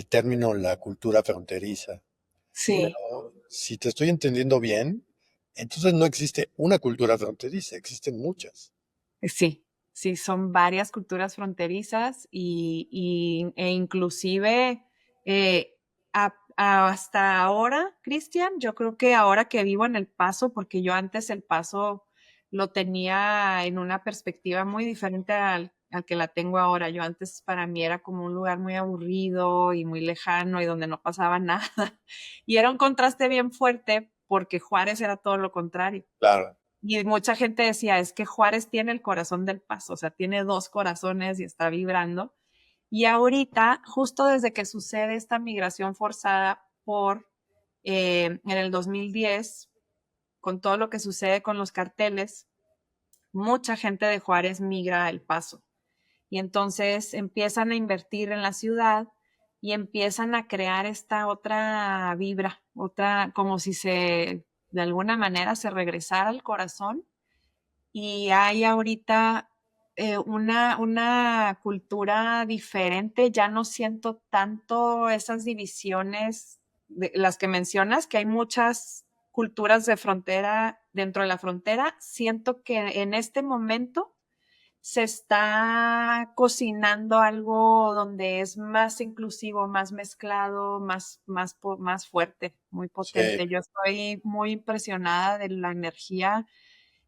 término la cultura fronteriza, Sí, pero si te estoy entendiendo bien, Entonces no existe una cultura fronteriza, existen muchas. Sí, sí, son varias culturas fronterizas e inclusive hasta ahora, Cristian, yo creo que ahora que vivo en El Paso, porque yo antes El Paso lo tenía en una perspectiva muy diferente al que la tengo ahora. Yo antes para mí era como un lugar muy aburrido y muy lejano y donde no pasaba nada. Y era un contraste bien fuerte porque Juárez era todo lo contrario. Claro, Y mucha gente decía, es que Juárez tiene el corazón del Paso, o sea, tiene dos corazones y está vibrando. Y ahorita, justo desde que sucede esta migración forzada en el 2010, con todo lo que sucede con los carteles, mucha gente de Juárez migra a El Paso. Y entonces empiezan a invertir en la ciudad y empiezan a crear esta otra vibra, otra, como si de alguna manera se regresara al corazón y hay ahorita una cultura diferente, ya no siento tanto esas divisiones, las que mencionas, que hay muchas culturas de frontera dentro de la frontera, siento que en este momento se está cocinando algo donde es más inclusivo, más mezclado, más fuerte, muy sí. potente. Yo estoy muy impresionada de la energía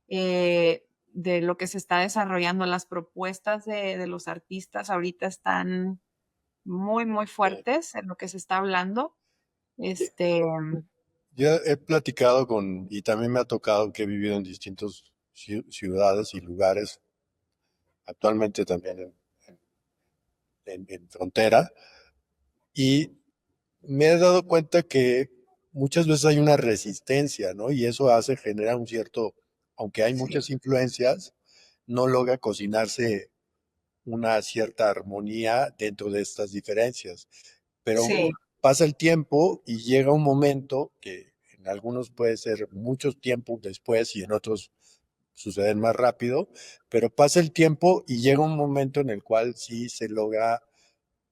de lo que se está desarrollando. Las propuestas de los artistas ahorita están muy, muy Sí. fuertes en lo que se está hablando. Este, Yo he platicado y también me ha tocado que he vivido en distintas ciudades y lugares, actualmente también en frontera, y me he dado cuenta que muchas veces hay una resistencia, ¿no? Y eso genera un cierto, aunque hay sí, muchas influencias, no logra cocinarse una cierta armonía dentro de estas diferencias. Pero sí, pasa el tiempo y llega un momento que en algunos puede ser mucho tiempo después y en otros suceden más rápido, pero pasa el tiempo y llega un momento en el cual sí se logra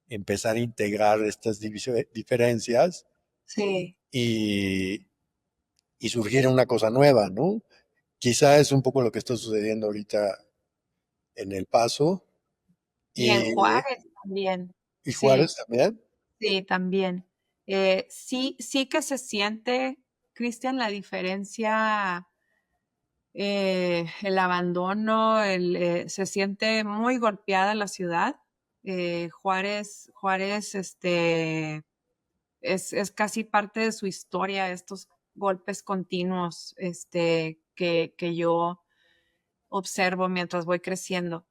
empezar a integrar estas diferencias sí. y, y surgir una cosa nueva, ¿no? Quizá es un poco lo que está sucediendo ahorita en El Paso Y en y, Juárez también. y Sí, Juárez también. sí, también. Sí, sí que se siente, Cristian, la diferencia, el abandono, se siente muy golpeada la ciudad. Juárez, es casi parte de su historia, estos golpes continuos, que yo observo mientras voy creciendo.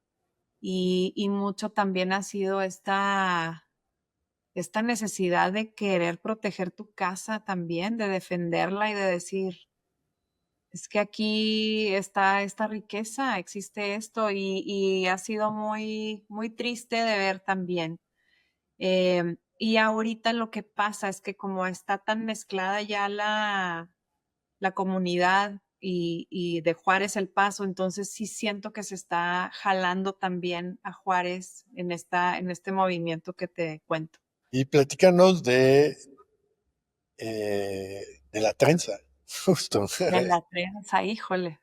Y mucho también ha sido esta necesidad de querer proteger tu casa también, de defenderla y de decir, es que aquí está esta riqueza, existe esto y ha sido muy, muy triste de ver también. Y ahorita lo que pasa es que como está tan mezclada ya la comunidad y de Juárez El Paso, entonces sí siento que se está jalando también a Juárez en este movimiento que te cuento. Y platícanos de la trenza, justo. De la trenza, híjole.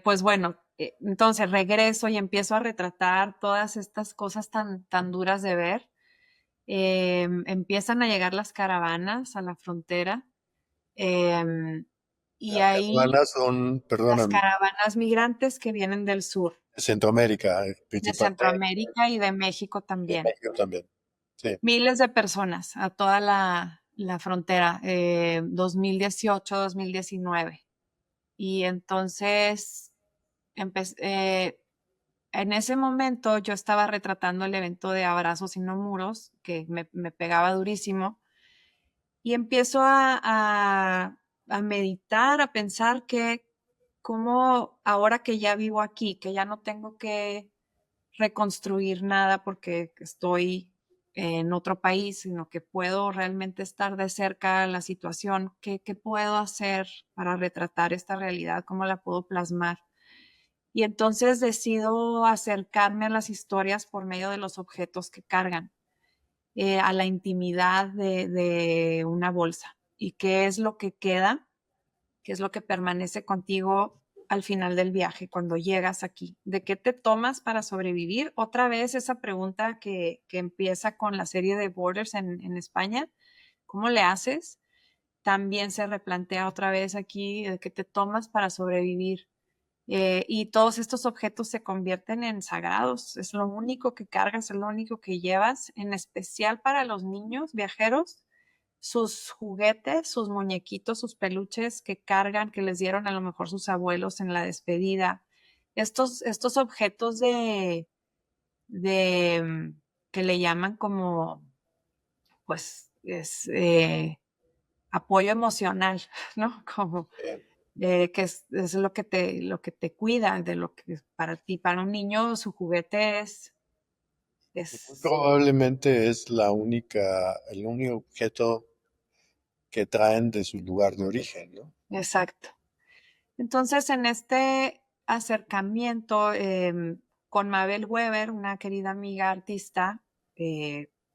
Pues bueno, entonces regreso y empiezo a retratar todas estas cosas tan duras de ver. Empiezan a llegar las caravanas a la frontera em, y Las ahí caravanas son, las perdóname, caravanas migrantes que vienen del sur, de Centroamérica, de principalmente, Centroamérica y de México de también. México también. Sí, Miles de personas a toda la frontera, 2018, 2019. Y entonces, empe- eh, en ese momento yo estaba retratando el evento de Abrazos y No Muros, que me pegaba durísimo, y empiezo a meditar, a pensar que cómo ahora que ya vivo aquí, que ya no tengo que reconstruir nada porque estoy en otro país, sino que puedo realmente estar de cerca a la situación, qué puedo hacer para retratar esta realidad, cómo la puedo plasmar. Y entonces decido acercarme a las historias por medio de los objetos que cargan, a la intimidad de una bolsa. ¿Y qué es lo que queda? ¿Qué es lo que permanece contigo al final del viaje, cuando llegas aquí? ¿De qué te tomas para sobrevivir? Otra vez esa pregunta que empieza con la serie de Borders en España. ¿Cómo le haces? También se replantea otra vez aquí de qué te tomas para sobrevivir. Y todos estos objetos se convierten en sagrados. Es lo único que cargas, es lo único que llevas, en especial para los niños viajeros. Sus juguetes, sus muñequitos, sus peluches que cargan, que les dieron a lo mejor sus abuelos en la despedida. Estos objetos de que le llaman como, pues, apoyo emocional, ¿no? Como que es lo que te cuida, de lo que para ti, para un niño, su juguete es Probablemente es el único objeto que traen de su lugar de origen, ¿no? exacto. Entonces, en este acercamiento con Mabel Weber, una querida amiga artista,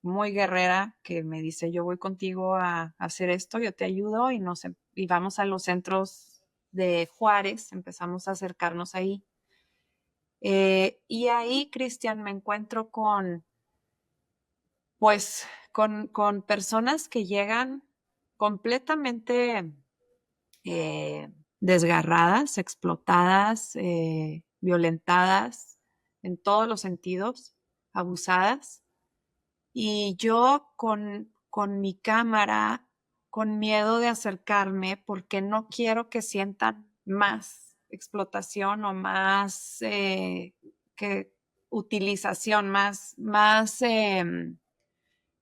muy guerrera, que me dice, yo voy contigo a hacer esto, yo te ayudo, y vamos a los centros de Juárez, empezamos a acercarnos ahí. Y ahí, Cristian, me encuentro con personas que llegan completamente eh, desgarradas, explotadas, violentadas en todos los sentidos, abusadas. Y yo con mi cámara, con miedo de acercarme, porque no quiero que sientan más explotación o más que utilización,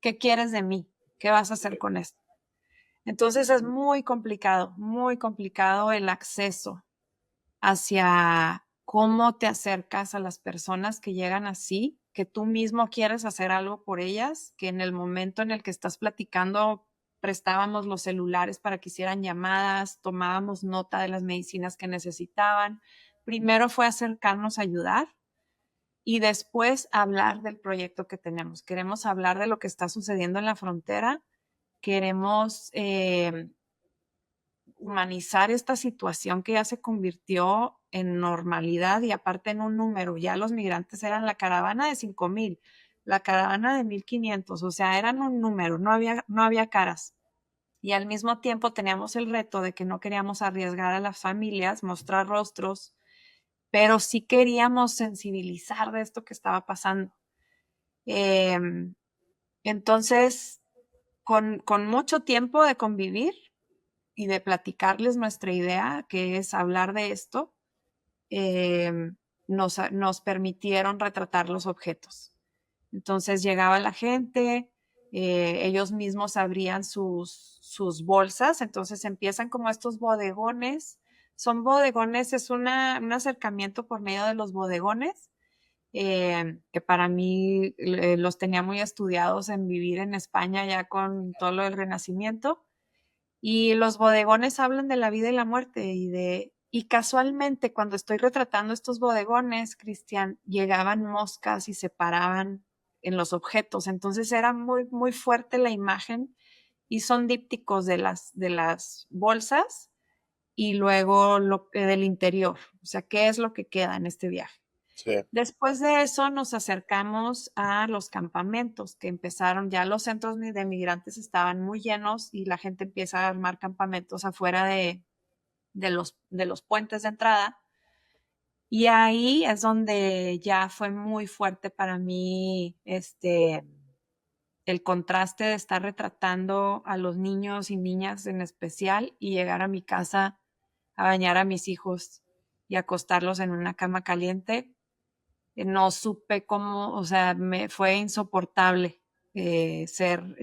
¿qué quieres de mí? ¿Qué vas a hacer con esto? Entonces es muy complicado el acceso hacia cómo te acercas a las personas que llegan así, que tú mismo quieres hacer algo por ellas, que en el momento en el que estás platicando prestábamos los celulares para que hicieran llamadas, tomábamos nota de las medicinas que necesitaban. Primero fue acercarnos a ayudar y después hablar del proyecto que tenemos. Queremos hablar de lo que está sucediendo en la frontera, queremos humanizar esta situación que ya se convirtió en normalidad y aparte en un número. Ya los migrantes eran la caravana de 5,000, la caravana de 1,500, o sea, eran un número, no había caras. Y al mismo tiempo teníamos el reto de que no queríamos arriesgar a las familias, mostrar rostros, pero sí queríamos sensibilizar de esto que estaba pasando. Eh, entonces, con mucho tiempo de convivir, y de platicarles nuestra idea, que es hablar de esto, nos permitieron retratar los objetos. Entonces llegaba la gente, ellos mismos abrían sus bolsas, entonces empiezan como estos bodegones. Son bodegones, es un acercamiento por medio de los bodegones, que para mí los tenía muy estudiados en vivir en España ya con todo lo del Renacimiento. Y los bodegones hablan de la vida y la muerte y casualmente cuando estoy retratando estos bodegones, Cristian, llegaban moscas y se paraban en los objetos. Entonces era muy fuerte la imagen y son dípticos de las bolsas y luego del interior. O sea, ¿qué es lo que queda en este viaje? Sí. Después de eso nos acercamos a los campamentos que empezaron, ya los centros de migrantes estaban muy llenos y la gente empieza a armar campamentos afuera de los puentes de entrada. Y ahí es donde ya fue muy fuerte para mí el contraste de estar retratando a los niños y niñas en especial y llegar a mi casa a bañar a mis hijos y acostarlos en una cama caliente. No supe cómo, o sea, me fue insoportable ser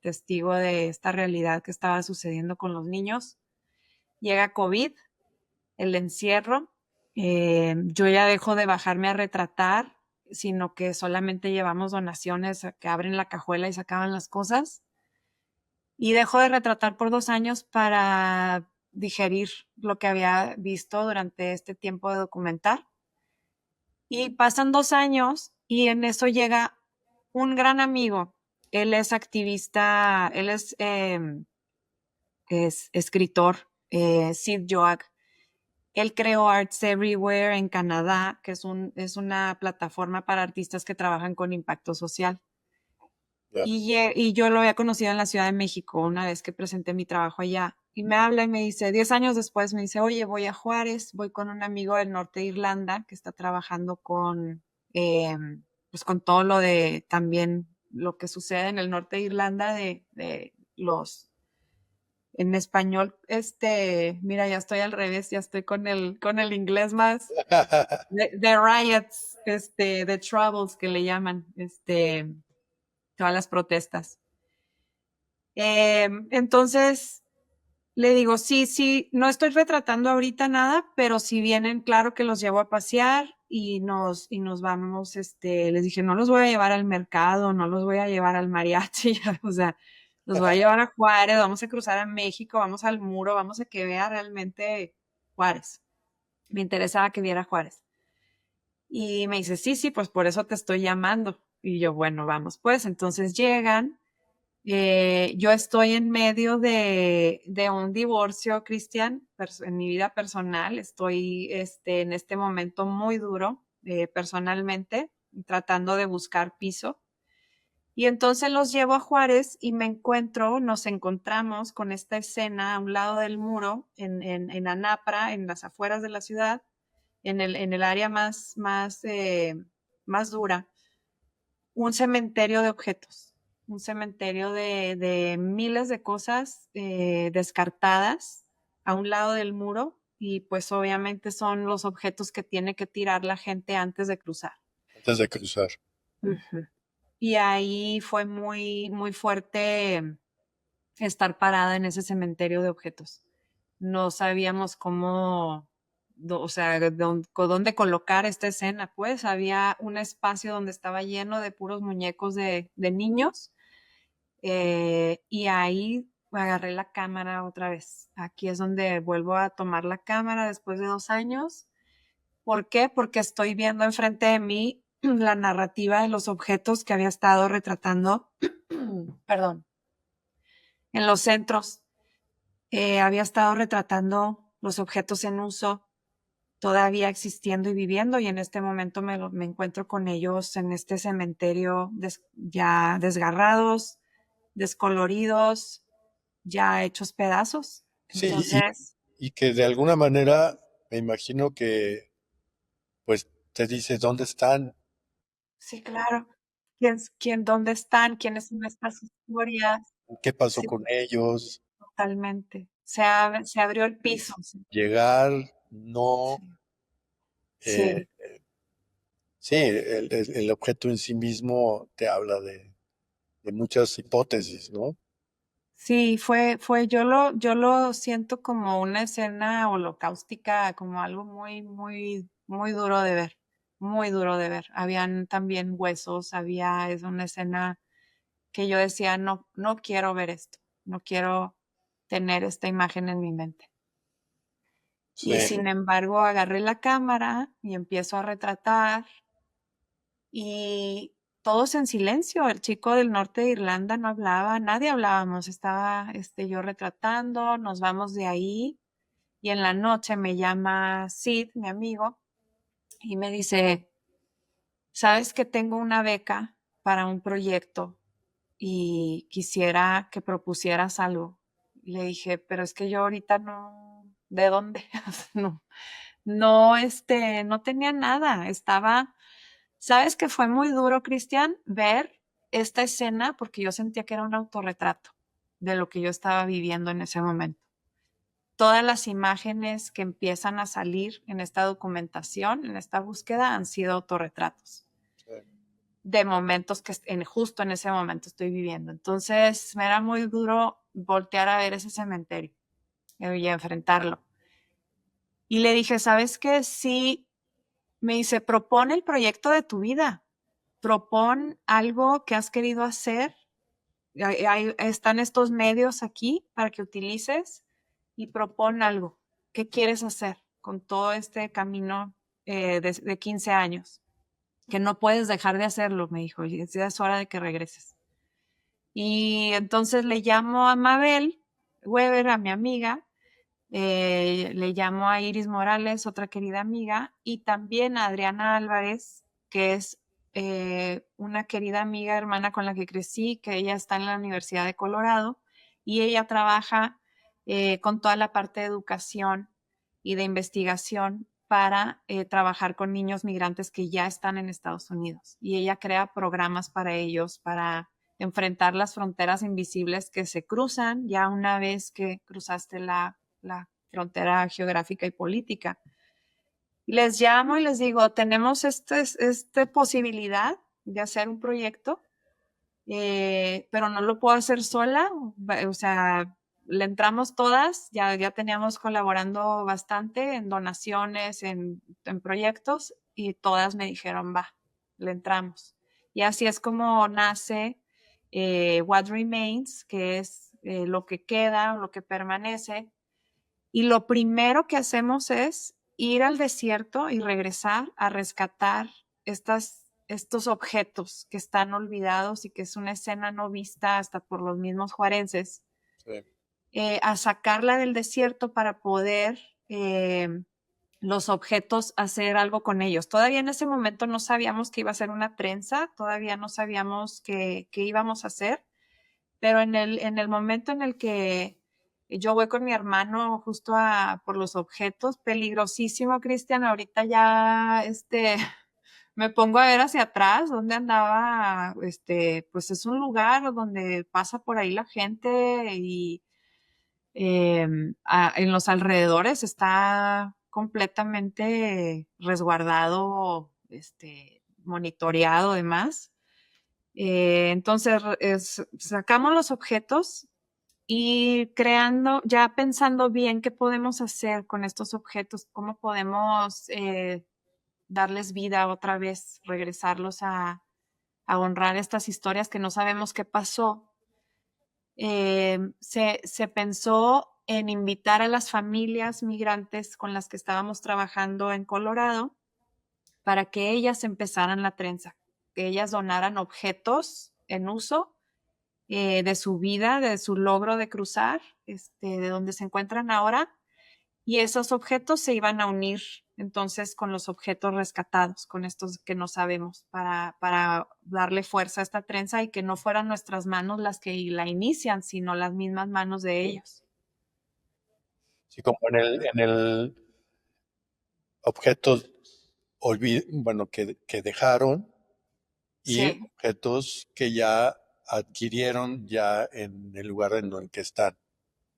testigo de esta realidad que estaba sucediendo con los niños. Llega COVID, el encierro, yo ya dejo de bajarme a retratar, sino que solamente llevamos donaciones que abren la cajuela y sacaban las cosas. Y dejo de retratar por 2 años para digerir lo que había visto durante este tiempo de documentar. Y pasan 2 años y en eso llega un gran amigo. Él es activista, él es escritor Sid Joag. Él creó Arts Everywhere en Canadá, que es una plataforma para artistas que trabajan con impacto social. Ya. Y yo lo había conocido en la Ciudad de México una vez que presenté mi trabajo allá. Y me habla y me dice, 10 años después, me dice, oye, voy a Juárez, voy con un amigo del norte de Irlanda que está trabajando eh, pues con todo lo de también lo que sucede en el norte de Irlanda de los en español, mira, ya estoy al revés, ya estoy con el inglés más, de riots, de troubles que le llaman, todas las protestas. Entonces, le digo, sí, sí, no estoy retratando ahorita nada, pero si vienen, claro que los llevo a pasear y nos vamos, les dije, no los voy a llevar al mercado, no los voy a llevar al mariachi, o sea, los voy a llevar a Juárez, vamos a cruzar a México, vamos al muro, vamos a que vea realmente Juárez. Me interesaba que viera Juárez. Y me dice, sí, sí, pues por eso te estoy llamando. Y yo, bueno, vamos, pues entonces llegan. Yo estoy en medio de un divorcio, Cristian, en mi vida personal. Estoy en este momento muy duro personalmente, tratando de buscar piso. Y entonces los llevo a Juárez y nos encontramos con esta escena a un lado del muro, en Anapra, en las afueras de la ciudad, en el área más dura, un cementerio de objetos, un cementerio de miles de cosas descartadas a un lado del muro y pues obviamente son los objetos que tiene que tirar la gente antes de cruzar. Antes de cruzar. Uh-huh. Y ahí fue muy, muy fuerte estar parada en ese cementerio de objetos. No sabíamos o sea, dónde colocar esta escena, pues había un espacio donde estaba lleno de puros muñecos de niños y ahí agarré la cámara otra vez. Aquí es donde vuelvo a tomar la cámara después de 2 años. ¿Por qué? Porque estoy viendo enfrente de mí la narrativa de los objetos que había estado retratando, perdón, en los centros. Había estado retratando los objetos en uso, todavía existiendo y viviendo, y en este momento me encuentro con ellos en este cementerio ya desgarrados, descoloridos, ya hechos pedazos. Sí, Entonces, y que de alguna manera me imagino que pues te dices dónde están, sí, claro. ¿Dónde están? ¿Quiénes son estas historias? qué pasó Sí, con ellos, totalmente. Se abrió el piso. Sí, llegar, no, sí. eh, Sí. sí, el objeto en sí mismo te habla de muchas hipótesis, ¿no? Sí, yo lo siento como una escena holocaustica, como algo muy, muy, muy duro de ver, muy duro de ver. Habían también huesos, es una escena que yo decía, no, no quiero ver esto, no quiero tener esta imagen en mi mente. Sí, Y sin embargo, agarré la cámara y empiezo a retratar y todos en silencio. El chico del norte de Irlanda no hablaba, nadie hablábamos. Estaba yo retratando, nos vamos de ahí y en la noche me llama Sid, mi amigo, y me dice, ¿sabes que tengo una beca para un proyecto y quisiera que propusieras algo? Le dije, pero es que yo ahorita no, ¿de dónde? No, no, no tenía nada, ¿sabes que fue muy duro, Cristian, ver esta escena porque yo sentía que era un autorretrato de lo que yo estaba viviendo en ese momento? Todas las imágenes que empiezan a salir en esta documentación, en esta búsqueda, han sido autorretratos sí, de momentos que justo en ese momento estoy viviendo. Entonces me era muy duro voltear a ver ese cementerio y enfrentarlo. Y le dije, ¿sabes qué? Sí, me dice, propone el proyecto de tu vida, propon algo que has querido hacer. Están estos medios aquí para que utilices y propon algo. ¿Qué quieres hacer con todo este camino de 15 años? Que no puedes dejar de hacerlo, me dijo, ya es hora de que regreses. Y entonces le llamo a Mabel Weber, a mi amiga, Le llamo a Iris Morales, otra querida amiga, y también a Adriana Álvarez, que es una querida amiga, hermana con la que crecí, que ella está en la Universidad de Colorado, y ella trabaja con toda la parte de educación y de investigación para trabajar con niños migrantes que ya están en Estados Unidos. Y ella crea programas para ellos, para enfrentar las fronteras invisibles que se cruzan ya una vez que cruzaste la frontera geográfica y política. Les llamo y les digo, tenemos esta posibilidad de hacer un proyecto, pero no lo puedo hacer sola, o sea, le entramos todas, ya teníamos colaborando bastante en donaciones, en proyectos, y todas me dijeron, va, le entramos. Y así es como nace What Remains, que es lo que queda, lo que permanece, y lo primero que hacemos es ir al desierto y regresar a rescatar estos objetos que están olvidados y que es una escena no vista hasta por los mismos juarenses, Sí. a sacarla del desierto para poder los objetos hacer algo con ellos. Todavía en ese momento no sabíamos que iba a ser una trenza, todavía no sabíamos qué íbamos a hacer, pero en el momento en el que yo voy con mi hermano justo por los objetos, peligrosísimo, Cristian, ahorita ya me pongo a ver hacia atrás dónde andaba, pues es un lugar donde pasa por ahí la gente y en los alrededores está completamente resguardado, monitoreado, además. Entonces, sacamos los objetos y creando, ya pensando bien qué podemos hacer con estos objetos, cómo podemos darles vida otra vez, regresarlos a honrar estas historias que no sabemos qué pasó. Se pensó en invitar a las familias migrantes con las que estábamos trabajando en Colorado para que ellas empezaran la trenza, que ellas donaran objetos en uso de su vida, de su logro de cruzar, de donde se encuentran ahora, y esos objetos se iban a unir entonces con los objetos rescatados, con estos que no sabemos, para darle fuerza a esta trenza y que no fueran nuestras manos las que la inician, sino las mismas manos de ellos. Sí, como en el objetos bueno, que dejaron y Sí, objetos que ya adquirieron ya en el lugar en el que están,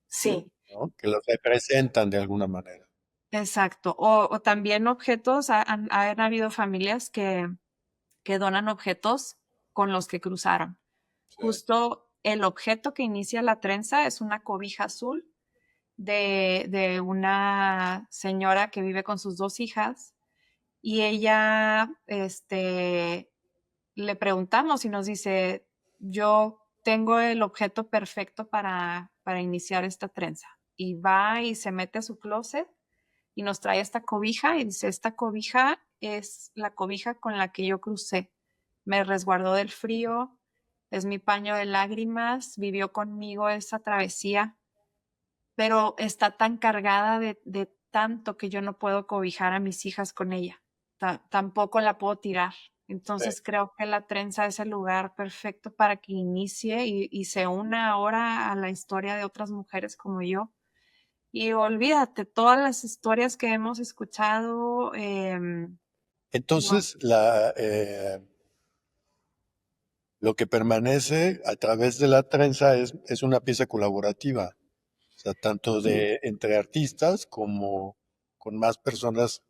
sí, ¿no? Que los representan de alguna manera. exacto. O también objetos, han habido familias que donan objetos con los que cruzaron. Sí. Justo el objeto que inicia la trenza es una cobija azul de una señora que vive con sus dos hijas, y ella, le preguntamos y nos dice, yo tengo el objeto perfecto para iniciar esta trenza. Y va y se mete a su closet y nos trae esta cobija y dice, esta cobija es la cobija con la que yo crucé. Me resguardó del frío, es mi paño de lágrimas, vivió conmigo esa travesía, pero está tan cargada de tanto que yo no puedo cobijar a mis hijas con ella. Tampoco la puedo tirar. Sí. Entonces creo que la trenza es el lugar perfecto para que inicie y se una ahora a la historia de otras mujeres como yo. Y olvídate, todas las historias que hemos escuchado, no, Entonces, lo que permanece a través de la trenza es una pieza colaborativa, o sea, tanto de entre artistas como con más personas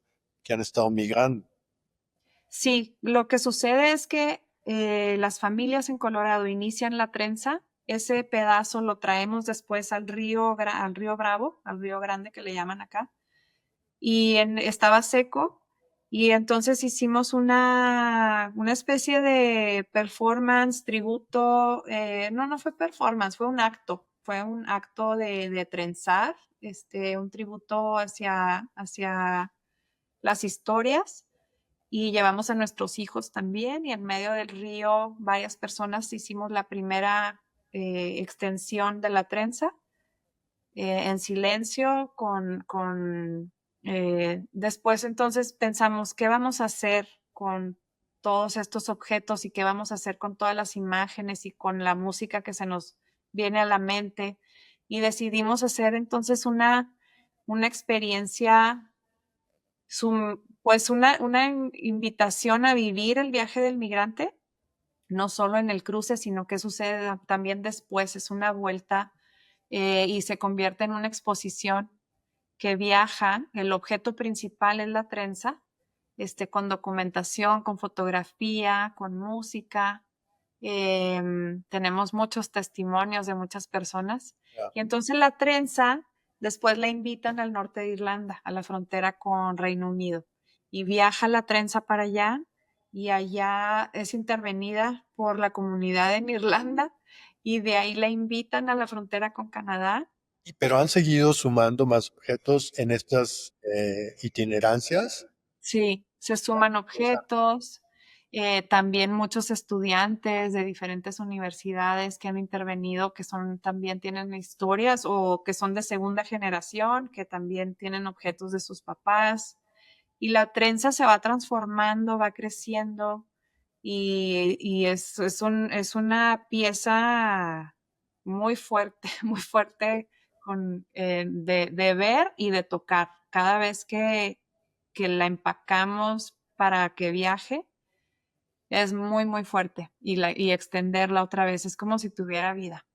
que han estado migrando. sí, lo que sucede es que las familias en Colorado inician la trenza, ese pedazo lo traemos después al río Bravo, al río Grande que le llaman acá, y estaba seco, y entonces hicimos una especie de performance, tributo, no fue performance, fue un acto de trenzar, un tributo hacia las historias, y llevamos a nuestros hijos también, y en medio del río varias personas hicimos la primera extensión de la trenza, en silencio, después entonces pensamos, ¿qué vamos a hacer con todos estos objetos y qué vamos a hacer con todas las imágenes y con la música que se nos viene a la mente? Y decidimos hacer entonces una experiencia, pues una invitación a vivir el viaje del migrante, no solo en el cruce, sino que sucede también después, es una vuelta y se convierte en una exposición que viaja. El objeto principal es la trenza, con documentación, con fotografía, con música. Tenemos muchos testimonios de muchas personas. Ya. Y entonces la trenza, después la invitan al norte de Irlanda, a la frontera con Reino Unido. Y viaja la trenza para allá y allá es intervenida por la comunidad en Irlanda y de ahí la invitan a la frontera con Canadá. Pero han seguido sumando más objetos en estas itinerancias. Sí, se suman objetos, también muchos estudiantes de diferentes universidades que han intervenido, que son también tienen historias o que son de segunda generación, que también tienen objetos de sus papás. Y la trenza se va transformando, va creciendo y es una pieza muy fuerte, muy fuerte de ver y de tocar. Cada vez que la empacamos para que viaje, es muy, muy fuerte y extenderla otra vez es como si tuviera vida.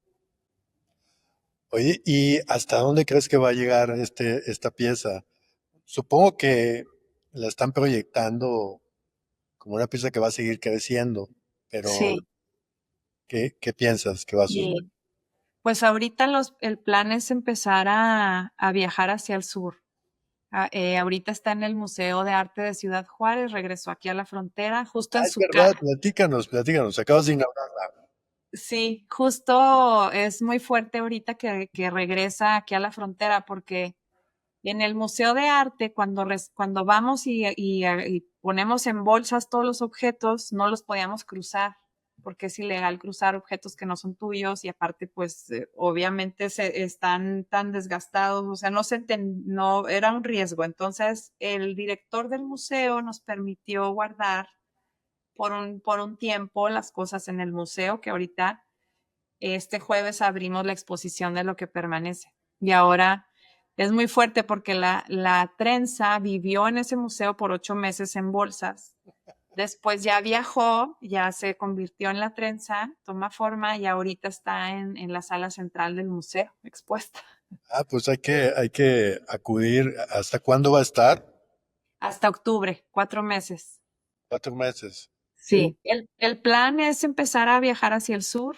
Oye, ¿y hasta dónde crees que va a llegar esta pieza? Supongo que la están proyectando como una pieza que va a seguir creciendo, pero Sí, ¿qué piensas que va a suceder? y pues ahorita el plan es empezar a viajar hacia el sur. Ahorita está en el Museo de Arte de Ciudad Juárez, regresó aquí a la frontera, justo Ah, en es su verdad, casa. platícanos, acabas de inaugurarla. Sí, justo es muy fuerte ahorita que regresa aquí a la frontera porque en el Museo de Arte, cuando vamos y ponemos en bolsas todos los objetos, no los podíamos cruzar, porque es ilegal cruzar objetos que no son tuyos y aparte, pues, obviamente están tan desgastados, o sea, no, era un riesgo. Entonces, el director del museo nos permitió guardar por un tiempo las cosas en el museo, que ahorita, este jueves abrimos la exposición de lo que permanece. Y ahora es muy fuerte porque la trenza vivió en ese museo por 8 meses en bolsas. Después ya viajó, ya se convirtió en la trenza, toma forma y ahorita está en la sala central del museo expuesta. Ah, pues hay que acudir. ¿Hasta cuándo va a estar? Hasta octubre, 4 meses. 4 meses. Sí. Sí, el plan es empezar a viajar hacia el sur,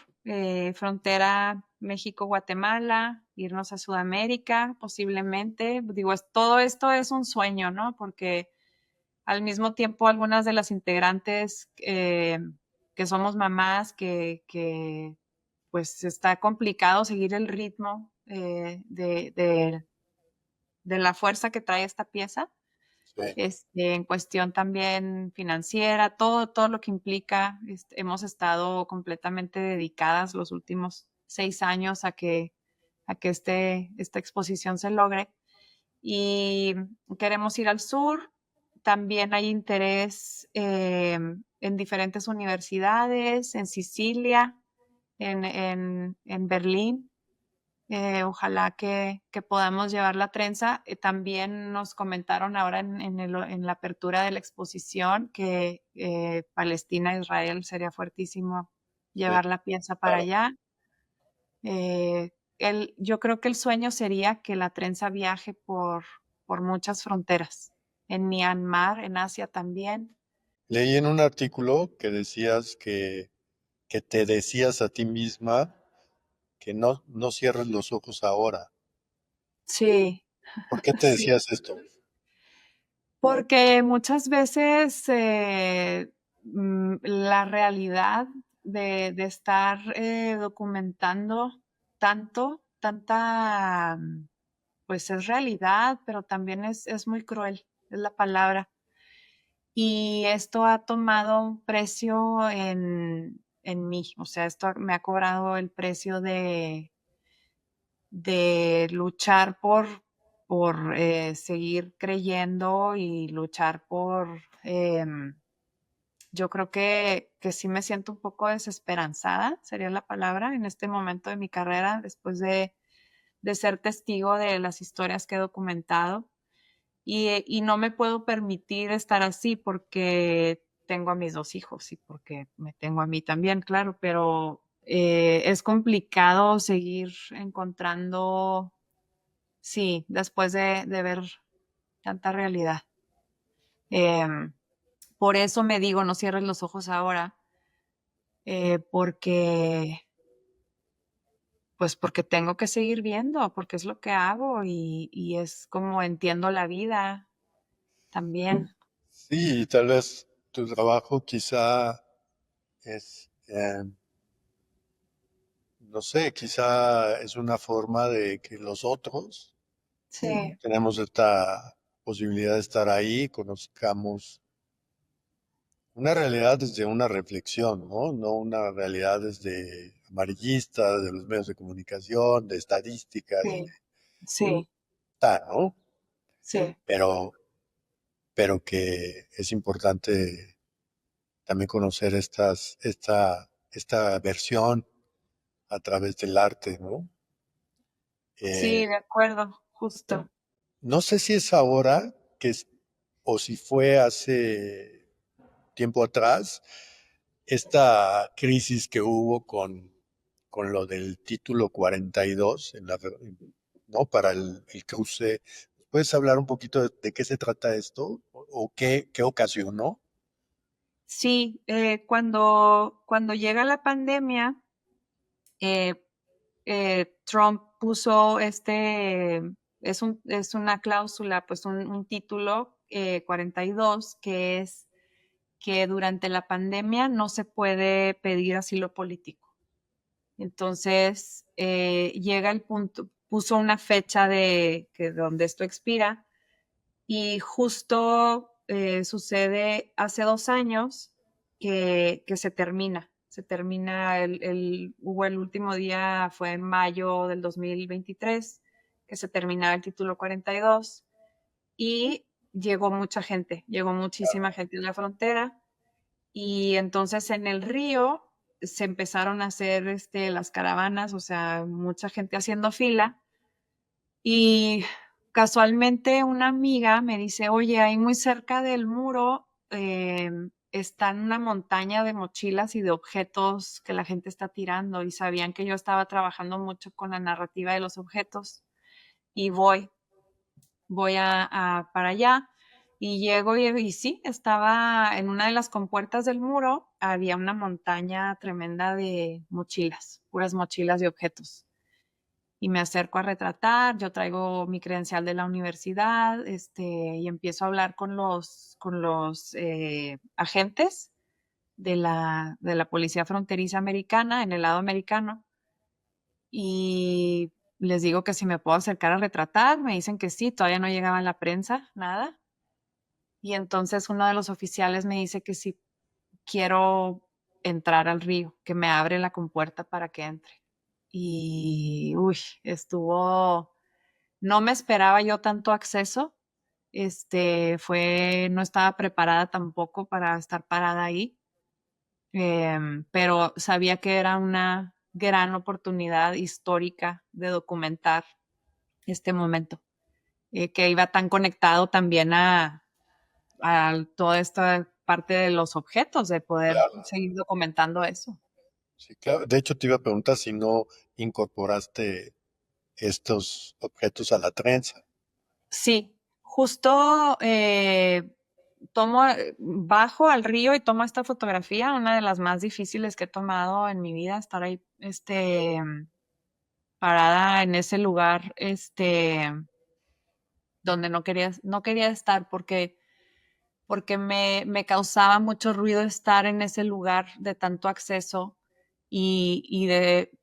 frontera México-Guatemala, irnos a Sudamérica, posiblemente. Digo, todo esto es un sueño, ¿no? Porque al mismo tiempo algunas de las integrantes que somos mamás, pues está complicado seguir el ritmo de la fuerza que trae esta pieza, Sí. en cuestión también financiera, todo lo que implica. Hemos estado completamente dedicadas los últimos 6 años a que esta exposición se logre. Y queremos ir al sur. También hay interés en diferentes universidades, en Sicilia, en Berlín. Ojalá que podamos llevar la trenza. También nos comentaron ahora en la apertura de la exposición que Palestina, Israel sería fuertísimo Sí, llevar la pieza para claro. allá. Yo creo que el sueño sería que la trenza viaje por muchas fronteras, en Myanmar, en Asia también. Leí en un artículo que decías que te decías a ti misma que no cierres los ojos ahora. Sí, ¿Por qué te sí. decías esto? Porque muchas veces la realidad de estar documentando tanta, pues es realidad, pero también es muy cruel, es la palabra. Y esto ha tomado un precio en mí, o sea, esto me ha cobrado el precio de luchar por seguir creyendo y luchar por, yo creo que sí me siento un poco desesperanzada, sería la palabra, en este momento de mi carrera, después de ser testigo de las historias que he documentado. Y no me puedo permitir estar así porque tengo a mis dos hijos y porque me tengo a mí también, claro, pero es complicado seguir encontrando, sí, después de ver tanta realidad. Em, por eso me digo, no cierres los ojos ahora, porque, pues porque tengo que seguir viendo, porque es lo que hago y es como entiendo la vida también. Sí, tal vez tu trabajo quizá es, no sé, quizá es una forma de que los otros Sí, tenemos esta posibilidad de estar ahí, conozcamos una realidad desde una reflexión, ¿no? No una realidad desde amarillista, de los medios de comunicación, de estadísticas, sí, sí, ¿no? sí. Pero, pero que es importante también conocer esta versión a través del arte, ¿no? Sí, Eh, de acuerdo, justo. no sé si es ahora o si fue hace tiempo atrás, esta crisis que hubo con lo del título 42 ¿no? Para el cruce. ¿Puedes hablar un poquito de qué se trata esto o qué ocasionó? Sí, cuando llega la pandemia, eh, Trump puso es una cláusula, pues un título 42, que es que durante la pandemia no se puede pedir asilo político. Entonces, llega el punto, puso una fecha de que donde esto expira. Y justo sucede hace 2 años que se termina hubo el último día, fue en mayo del 2023, que se terminaba el título 42 y llegó mucha gente, llegó muchísima gente en la frontera y entonces en el río se empezaron a hacer las caravanas, o sea, mucha gente haciendo fila y casualmente una amiga me dice, oye, ahí muy cerca del muro está una montaña de mochilas y de objetos que la gente está tirando y sabían que yo estaba trabajando mucho con la narrativa de los objetos y voy para allá y llego y sí, estaba en una de las compuertas del muro, había una montaña tremenda de mochilas, puras mochilas de objetos y me acerco a retratar, yo traigo mi credencial de la universidad, y empiezo a hablar con los agentes de la Policía Fronteriza Americana, en el lado americano, y les digo que si me puedo acercar a retratar, me dicen que sí, todavía no llegaba la prensa, nada, y entonces uno de los oficiales me dice que si quiero entrar al río, que me abre la compuerta para que entre. Y, uy, no me esperaba yo tanto acceso, no estaba preparada tampoco para estar parada ahí, pero sabía que era una gran oportunidad histórica de documentar este momento, que iba tan conectado también a toda esta parte de los objetos, de poder Claro. seguir documentando eso. Sí, claro. De hecho, te iba a preguntar si no incorporaste estos objetos a la trenza. Sí, justo bajo al río y tomo esta fotografía, una de las más difíciles que he tomado en mi vida, estar ahí, parada en ese lugar, donde no quería estar porque me causaba mucho ruido estar en ese lugar de tanto acceso y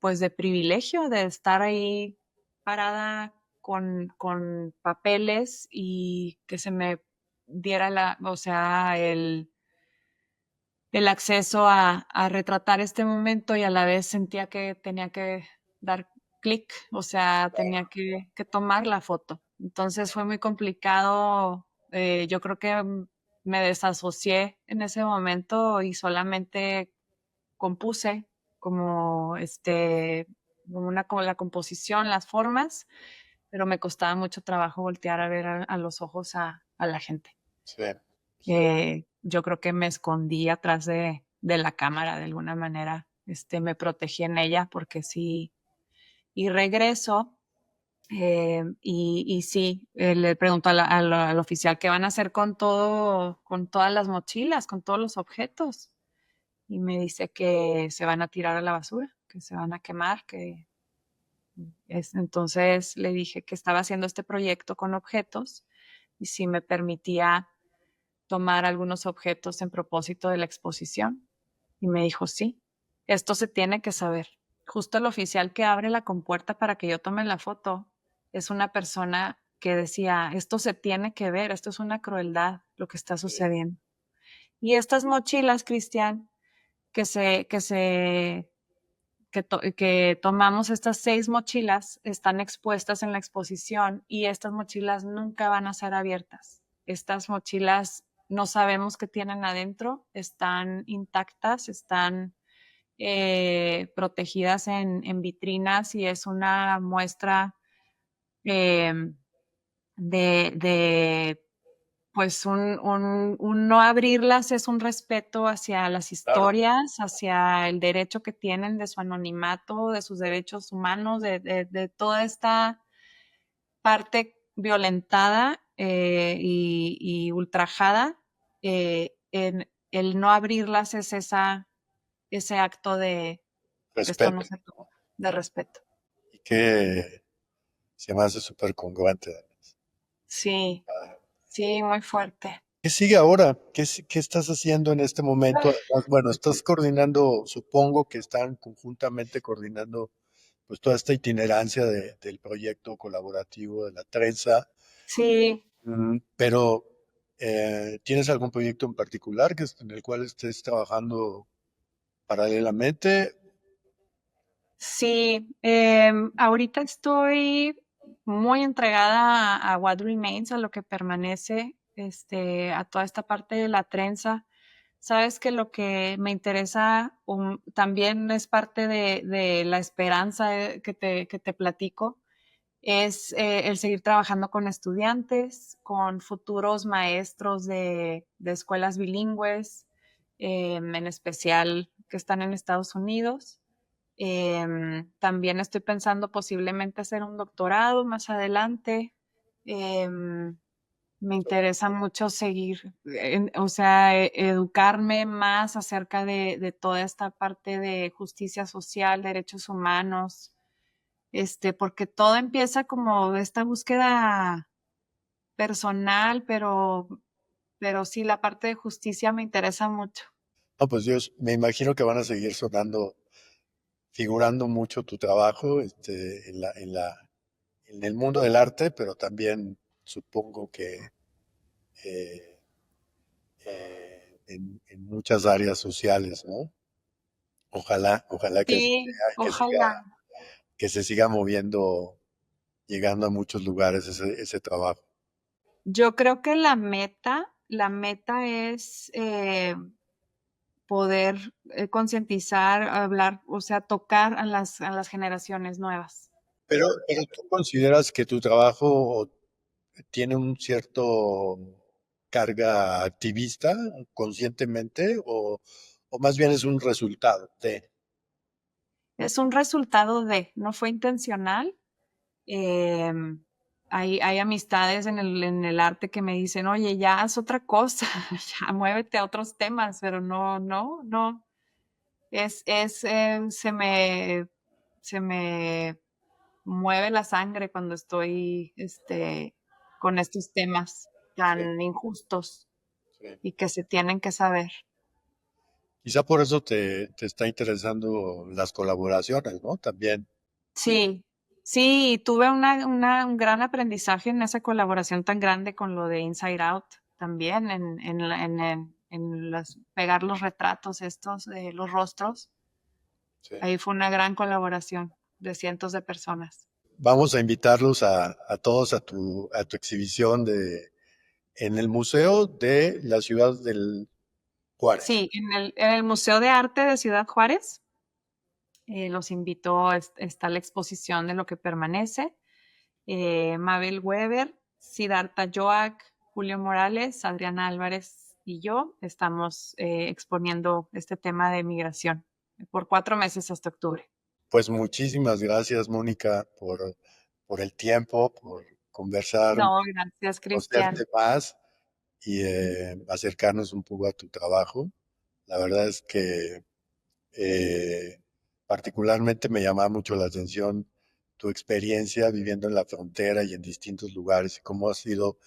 pues de privilegio de estar ahí parada con papeles y que se me diera o sea, el acceso a retratar este momento y a la vez sentía que tenía que dar clic, o sea, tenía que tomar la foto. Entonces fue muy complicado. Yo creo que me desasocié en ese momento y solamente compuse como como la composición, las formas, pero me costaba mucho trabajo voltear a ver a los ojos a la gente. Sí, Yo creo que me escondí atrás de la cámara de alguna manera, me protegí en ella porque sí, y regreso y sí, le pregunto al oficial qué van a hacer con todo, con todas las mochilas, con todos los objetos. Y me dice que se van a tirar a la basura, que se van a quemar, entonces le dije que estaba haciendo este proyecto con objetos y si me permitía tomar algunos objetos en propósito de la exposición. Y me dijo, sí, esto se tiene que saber. Justo el oficial que abre la compuerta para que yo tome la foto es una persona que decía, esto se tiene que ver, esto es una crueldad lo que está sucediendo. Y estas mochilas, Cristian, que tomamos estas 6 mochilas, están expuestas en la exposición y estas mochilas nunca van a ser abiertas. Estas mochilas no sabemos qué tienen adentro, están intactas, están protegidas en vitrinas y es una muestra eh, de pues un no abrirlas es un respeto hacia las claro. historias, hacia el derecho que tienen de su anonimato, de sus derechos humanos, de toda esta parte violentada y ultrajada. En el no abrirlas es ese acto de esto no Respeto, se ¿no? toca, de respeto. Y que se me hace súper congruente. Sí, sí, muy fuerte. ¿Qué sigue ahora? ¿Qué estás haciendo en este momento? Además, bueno, estás coordinando, supongo que están conjuntamente coordinando pues toda esta itinerancia del proyecto colaborativo de la trenza. Sí, Pero ¿tienes algún proyecto en particular en el cual estés trabajando paralelamente? sí, ahorita estoy muy entregada a What Remains, a lo que permanece, a toda esta parte de la trenza. Sabes que lo que me interesa también es parte de la esperanza que te platico, es el seguir trabajando con estudiantes, con futuros maestros de escuelas bilingües, en especial que están en Estados Unidos. También estoy pensando posiblemente hacer un doctorado más adelante. Em, Me interesa mucho seguir, o sea, educarme más acerca de toda esta parte de justicia social, derechos humanos, porque todo empieza como esta búsqueda personal, pero sí, la parte de justicia me interesa mucho. No, pues Dios, me imagino que van a seguir sonando, figurando mucho tu trabajo, en el mundo del arte, pero también supongo que eh, en muchas áreas sociales, ¿no? Ojalá Sí, que ojalá. que se siga moviendo, llegando a muchos lugares ese trabajo. Yo creo que la meta es poder concientizar, hablar, o sea, tocar a las generaciones nuevas. Pero ¿tú consideras que tu trabajo tiene un cierto carga activista conscientemente o más bien es un resultado de? Es un resultado no fue intencional. Em, hay amistades en el arte que me dicen, oye, ya haz otra cosa, ya muévete a otros temas, pero no, no, no. Se me mueve la sangre cuando estoy con estos temas Sí, tan injustos sí. y que se tienen que saber. Quizá por eso te está interesando las colaboraciones, ¿no? También. Sí, sí, tuve un gran aprendizaje en esa colaboración tan grande con lo de Inside Out también, pegar los retratos estos de los rostros. Sí. Ahí fue una gran colaboración. de cientos de personas. Vamos a invitarlos a todos a tu exhibición en el Museo de la Ciudad del Juárez. Sí, en el Museo de Arte de Ciudad Juárez, los invito, está la exposición de lo que permanece. Mabel Weber, Siddhartha Joak, Julio Morales, Adriana Álvarez y yo estamos exponiendo este tema de migración por 4 meses hasta octubre. Pues muchísimas gracias, Mónica, por el tiempo, por conversar, No, gracias, Cristian. conocerte más y acercarnos un poco a tu trabajo. La verdad es que eh, particularmente me llama mucho la atención tu experiencia viviendo en la frontera y en distintos lugares y cómo has ido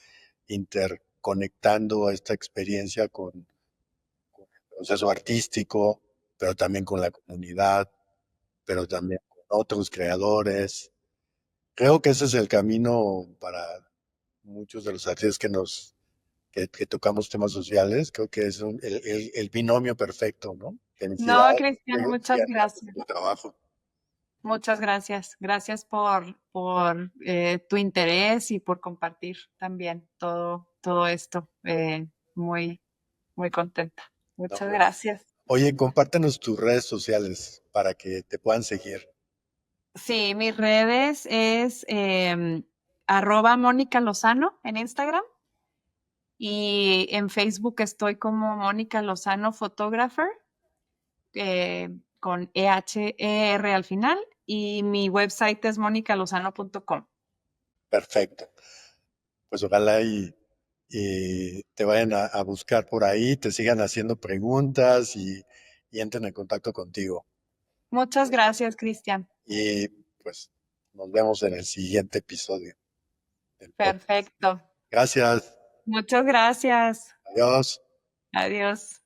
interconectando esta experiencia con el proceso artístico, pero también con la comunidad, pero también con otros creadores. Creo que ese es el camino para muchos de los artistas que tocamos temas sociales. Creo que es el binomio perfecto, ¿no? No, Felicidad Cristian, y muchas gracias. tu trabajo. Muchas gracias. Gracias por tu interés y por compartir también todo esto. Muy, muy contenta. ¿No? Muchas gracias. Oye, compártenos tus redes sociales para que te puedan seguir. Sí, mis redes es @Mónica Lozano en Instagram y en Facebook estoy como Mónica Lozano Photographer con EHER al final y mi website es monicalozano.com. Perfecto. Pues ojalá y te vayan a buscar por ahí, te sigan haciendo preguntas y entren en contacto contigo. Muchas gracias, Cristian. Y pues nos vemos en el siguiente episodio del podcast. Perfecto. Gracias. Muchas gracias. Adiós. Adiós.